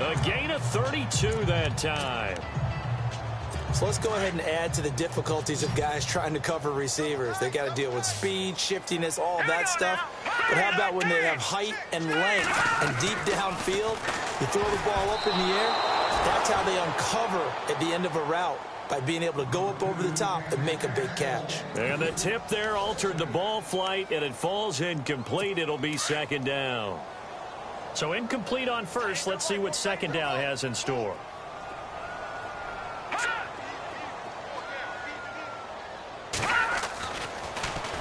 A gain of 32 that time. So let's go ahead and add to the difficulties of guys trying to cover receivers. They got to deal with speed, shiftiness, all that stuff. But how about when they have height and length and deep downfield? You throw the ball up in the air. That's how they uncover at the end of a route, by being able to go up over the top and make a big catch. And the tip there altered the ball flight, and it falls incomplete. It'll be 2nd down. So incomplete on first. Let's see what 2nd down has in store.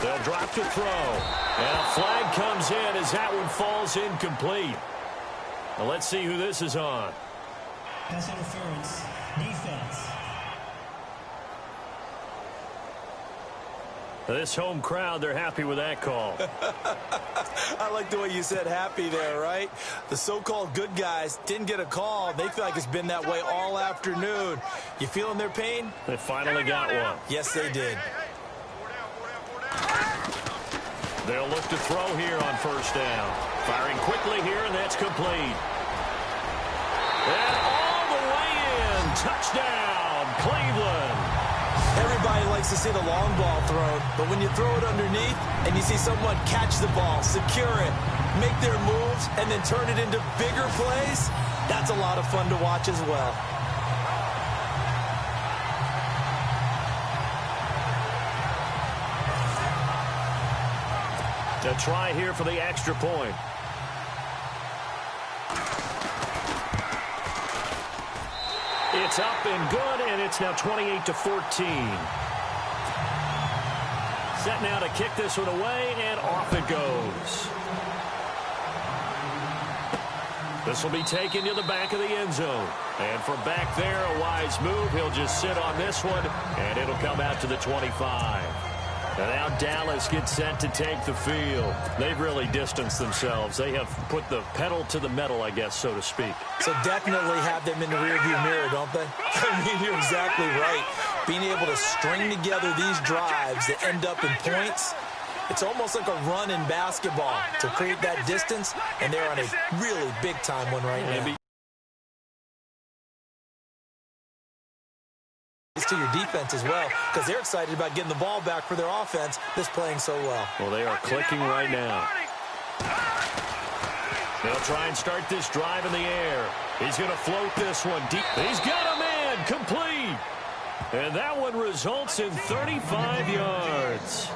They'll drop to throw. And a flag comes in as that one falls incomplete. Well, let's see who this is on. Pass interference. Defense. This home crowd, they're happy with that call. I like the way you said happy there, right? The so-called good guys didn't get a call. They feel like it's been that way all afternoon. You feeling their pain? They finally got one. Yes, they did. They'll look to throw here on first down. Firing quickly here, and that's complete. And all the way in. Touchdown, Cleveland. Everybody likes to see the long ball thrown, but when you throw it underneath and you see someone catch the ball, secure it, make their moves, and then turn it into bigger plays, that's a lot of fun to watch as well. A try here for the extra point. It's up and good, and it's now 28-14. Set now to kick this one away, and off it goes. This will be taken to the back of the end zone. And from back there, a wise move. He'll just sit on this one, and it'll come out to the 25. And now Dallas gets set to take the field. They've really distanced themselves. They have put the pedal to the metal, I guess, so to speak. So definitely have them in the rearview mirror, don't they? I mean, you're exactly right. Being able to string together these drives that end up in points, it's almost like a run in basketball to create that distance, and they're on a really big-time one right now. To your defense as well, because they're excited about getting the ball back for their offense that's playing so well. Well, they are clicking right now. They'll try and start this drive in the air. He's going to float this one deep. He's got a man complete. And that one results in 35 yards.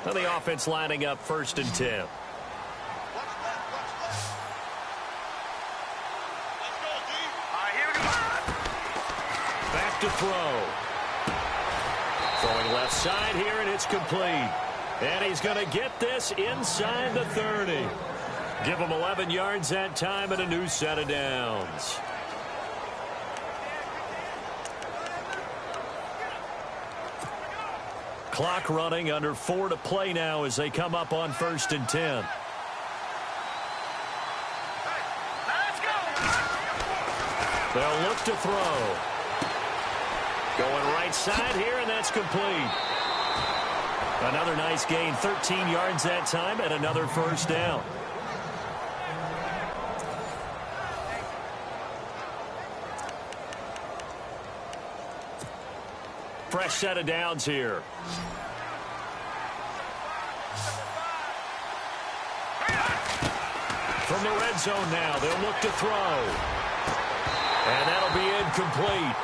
Now the offense lining up 1st and 10. Back to throw. Throwing left side here, and it's complete. And he's going to get this inside the 30. Give him 11 yards that time and a new set of downs. Clock running, under 4 to play now as they come up on 1st and 10. They'll look to throw. Going right side here, and that's complete. Another nice gain, 13 yards that time, and another first down. Fresh set of downs here. From the red zone now, they'll look to throw. And that'll be incomplete.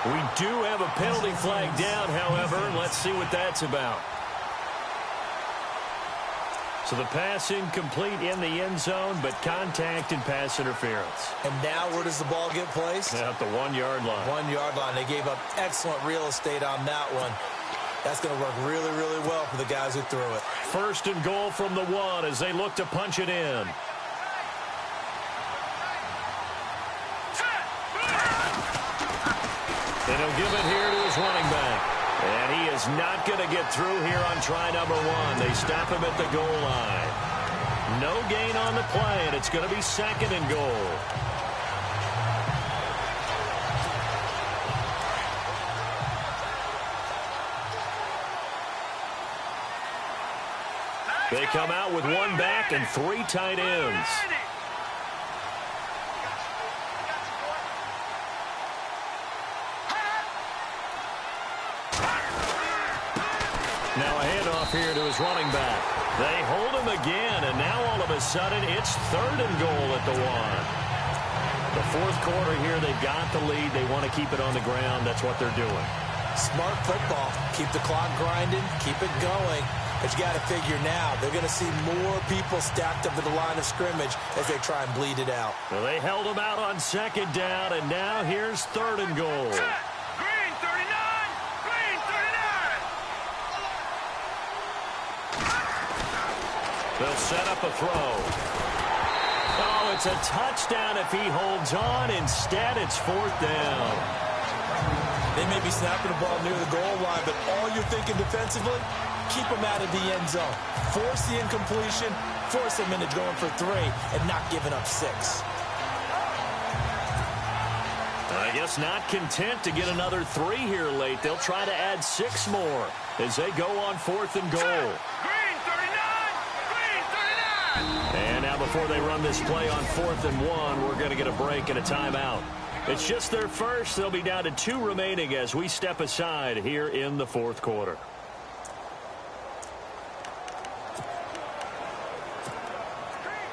We do have a penalty flag down, however. Let's see what that's about. So the pass incomplete in the end zone, but contact and pass interference. And now where does the ball get placed? At the 1-yard line. 1-yard line. They gave up excellent real estate on that one. That's going to work really, really well for the guys who threw it. 1st and goal from the 1 as they look to punch it in. And he'll give it here to his running back. And he is not going to get through here on try number 1. They stop him at the goal line. No gain on the play, and it's going to be 2nd and goal. They come out with 1 back and 3 tight ends. Now a handoff here to his running back. They hold him again, and now all of a sudden it's 3rd and goal at the 1. The 4th quarter here, they've got the lead. They want to keep it on the ground. That's what they're doing. Smart football. Keep the clock grinding, keep it going. But you got to figure now, they're going to see more people stacked up to the line of scrimmage as they try and bleed it out. Well, they held them out on second down, and now here's 3rd and goal. Green 39! Green 39! They'll set up a throw. Oh, it's a touchdown if he holds on. Instead, it's 4th down. They may be snapping the ball near the goal line, but all you're thinking defensively, keep them out of the end zone. Force the incompletion, force them into going for 3, and not giving up 6. I guess not content to get another 3 here late. They'll try to add 6 more as they go on 4th and goal. Green 39! Green 39! And now before they run this play on 4th and 1, we're going to get a break and a timeout. It's just their first. They'll be down to 2 remaining as we step aside here in the 4th quarter.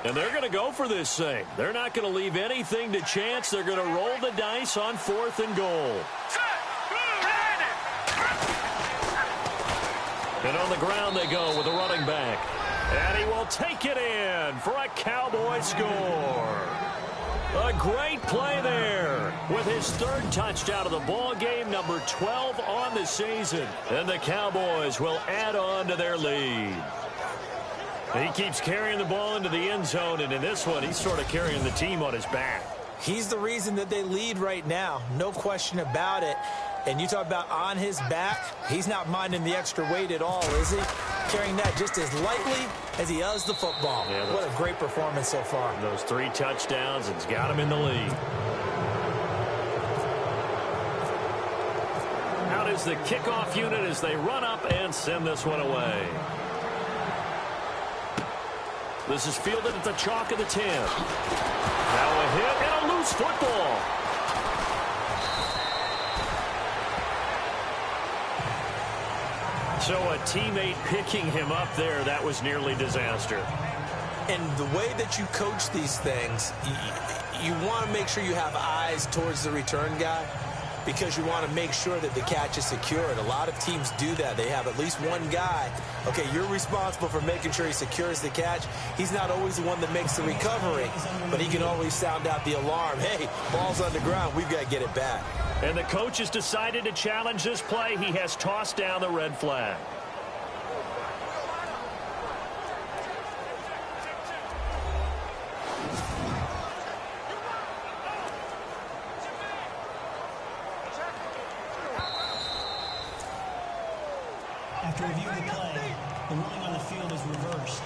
And they're going to go for this thing. They're not going to leave anything to chance. They're going to roll the dice on 4th and goal. And on the ground they go with a running back. And he will take it in for a Cowboy score. A great play there with his 3rd touchdown of the ball game, number 12 on the season. And the Cowboys will add on to their lead. He keeps carrying the ball into the end zone, and in this one, he's sort of carrying the team on his back. He's the reason that they lead right now, no question about it. And you talk about on his back, he's not minding the extra weight at all, is he? Carrying that just as lightly as he does the football. Yeah, what a great performance so far. Those 3 touchdowns, it's got him in the lead. Out is the kickoff unit as they run up and send this one away. This is fielded at the chalk of the 10. Now a hit and a loose football. So a teammate picking him up there, that was nearly disaster. And the way that you coach these things, you want to make sure you have eyes towards the return guy because you want to make sure that the catch is secured. A lot of teams do that. They have at least one guy. Okay, you're responsible for making sure he secures the catch. He's not always the one that makes the recovery, but he can always sound out the alarm. Hey, ball's on the ground. We've got to get it back. And the coach has decided to challenge this play. He has tossed down the red flag. After reviewing the play, the ruling on the field is reversed.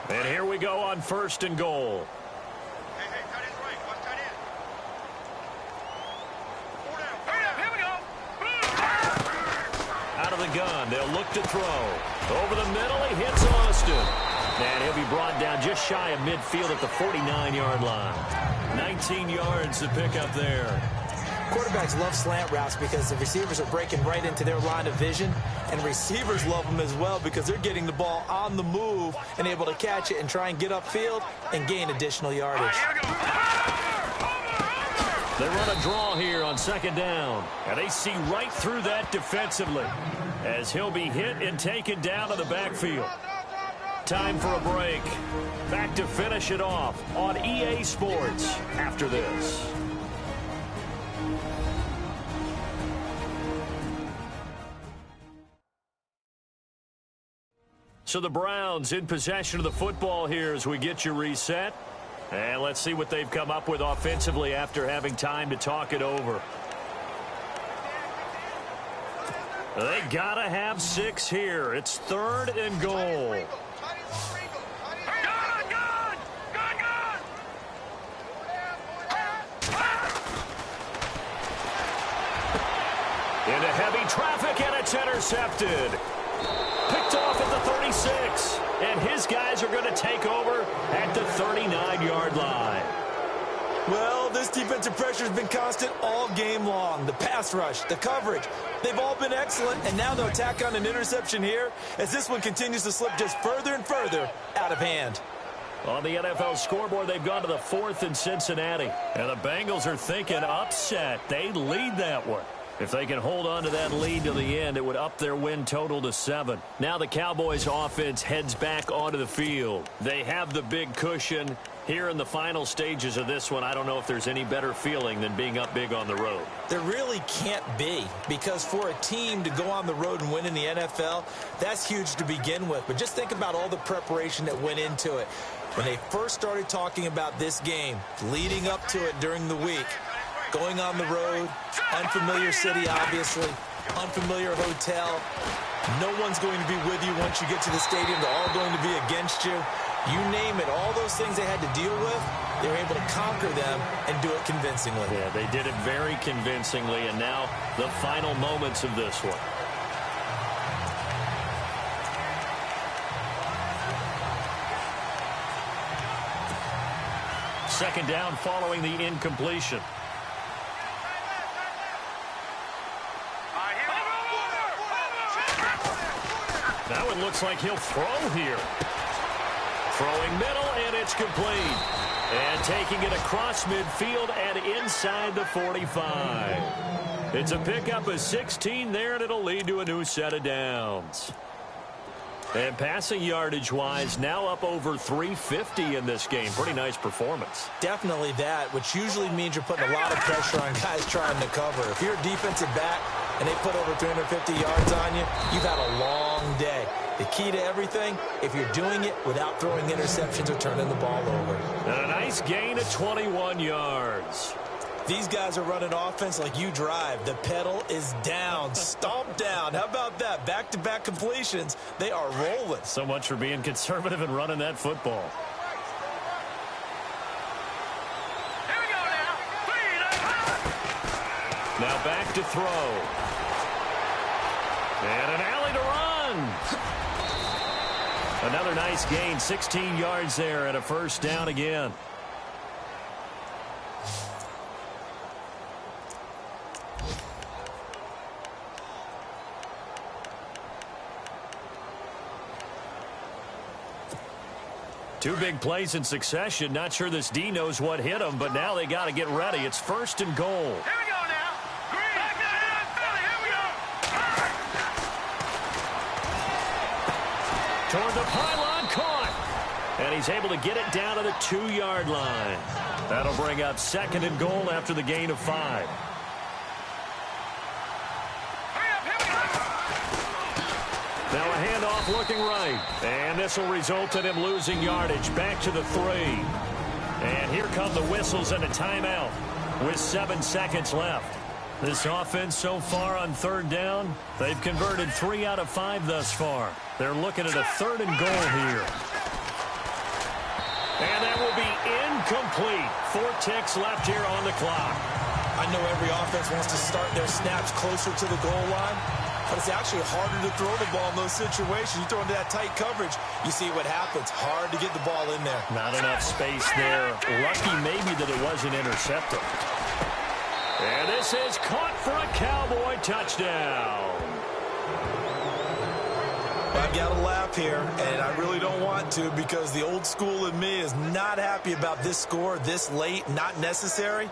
And here we go on 1st and goal. Hey, cut in right. Watch cut in. 4 down. Here we go. Out of the gun, they'll look to throw. Over the middle, he hits Austin. And he'll be brought down just shy of midfield at the 49-yard line. 19 yards to pick up there. Quarterbacks love slant routes because the receivers are breaking right into their line of vision, and receivers love them as well because they're getting the ball on the move and able to catch it and try and get upfield and gain additional yardage. They run a draw here on 2nd down, and they see right through that defensively as he'll be hit and taken down to the backfield. Time for a break. Back to finish it off on EA Sports after this. So the Browns in possession of the football here as we get you reset. And let's see what they've come up with offensively after having time to talk it over. They got to have 6 here. It's 3rd and goal. Into heavy traffic, and it's intercepted. Picked off at the 36, and his guys are going to take over at the 39-yard line. Well, this defensive pressure has been constant all game long. The pass rush, the coverage, they've all been excellent, and now they'll tack on an interception here as this one continues to slip just further and further out of hand. On the NFL scoreboard, they've gone to the 4th in Cincinnati. And the Bengals are thinking upset. They lead that one. If they can hold on to that lead to the end, it would up their win total to 7. Now the Cowboys offense heads back onto the field. They have the big cushion. Here in the final stages of this one, I don't know if there's any better feeling than being up big on the road. There really can't be, because for a team to go on the road and win in the NFL, that's huge to begin with. But just think about all the preparation that went into it. When they first started talking about this game, leading up to it during the week, going on the road, unfamiliar city, obviously, unfamiliar hotel. No one's going to be with you once you get to the stadium. They're all going to be against you. You name it, all those things they had to deal with, they were able to conquer them and do it convincingly. Yeah, they did it very convincingly, and now the final moments of this one. Second down following the incompletion. That one looks like he'll throw here. Throwing middle, and it's complete. And taking it across midfield and inside the 45. It's a pickup of 16 there, and it'll lead to a new set of downs. And passing yardage-wise, now up over 350 in this game. Pretty nice performance. Definitely that, which usually means you're putting a lot of pressure on guys trying to cover. If you're a defensive back and they put over 350 yards on you, you've had a long day. The key to everything, if you're doing it without throwing interceptions or turning the ball over. And a nice gain of 21 yards. These guys are running offense like you drive. The pedal is down, stomp down. How about that? Back-to-back completions. They are rolling. So much for being conservative and running that football. Here we go now. Now back to throw. And an alley to run. Another nice gain, 16 yards there and a first down again. Two big plays in succession. Not sure this D knows what hit him, but now they got to get ready. It's 1st and goal. Here we go now. Green. Back to the Philly. Here we go. Toward the pylon, caught. And he's able to get it down to the 2-yard line. That'll bring up 2nd and goal after the gain of 5. Now a handoff looking right. And this will result in him losing yardage. Back to the 3. And here come the whistles and a timeout with 7 seconds left. This offense so far on 3rd down, they've converted 3 out of 5 thus far. They're looking at a 3rd and goal here. And that will be incomplete. 4 ticks left here on the clock. I know every offense wants to start their snaps closer to the goal line, but it's actually harder to throw the ball in those situations. You throw into that tight coverage, you see what happens. Hard to get the ball in there. Not enough space there. Lucky maybe that it wasn't intercepted. And this is caught for a Cowboy touchdown. I've got to laugh here, and I really don't want to, because the old school in me is not happy about this score this late, not necessary.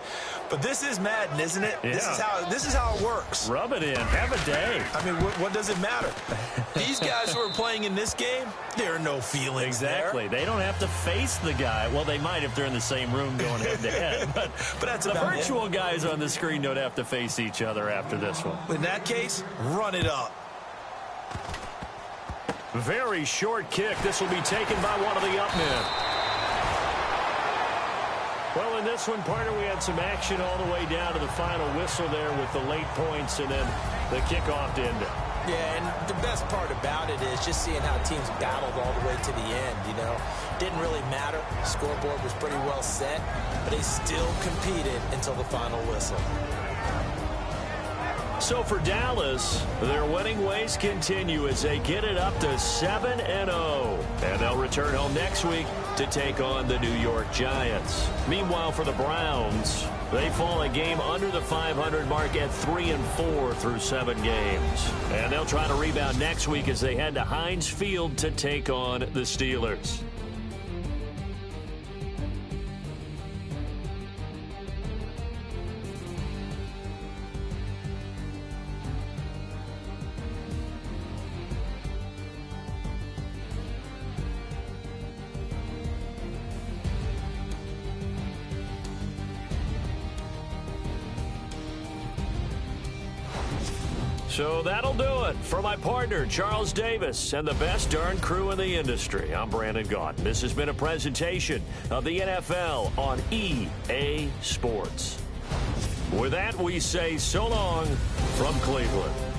But this is Madden, isn't it? Yeah. This is how it works. Rub it in. Have a day. I mean, what does it matter? These guys who are playing in this game, there are no feelings Exactly. there. They don't have to face the guy. Well, they might if they're in the same room going head-to-head. But that's the about virtual guys on the screen don't have to face each other after this one. In that case, run it up. Very short kick. This will be taken by one of the up men. Well, in this one, partner, we had some action all the way down to the final whistle there with the late points and then the kickoff to end it. Yeah, and the best part about it is just seeing how teams battled all the way to the end, you know. Didn't really matter. Scoreboard was pretty well set, but they still competed until the final whistle. So for Dallas, their winning ways continue as they get it up to 7-0. And they'll return home next week to take on the New York Giants. Meanwhile, for the Browns, they fall a game under the 500 mark at 3-4 through 7 games. And they'll try to rebound next week as they head to Heinz Field to take on the Steelers. So that'll do it. For my partner, Charles Davis, and the best darn crew in the industry, I'm Brandon Gaudin. This has been a presentation of the NFL on EA Sports. With that, we say so long from Cleveland.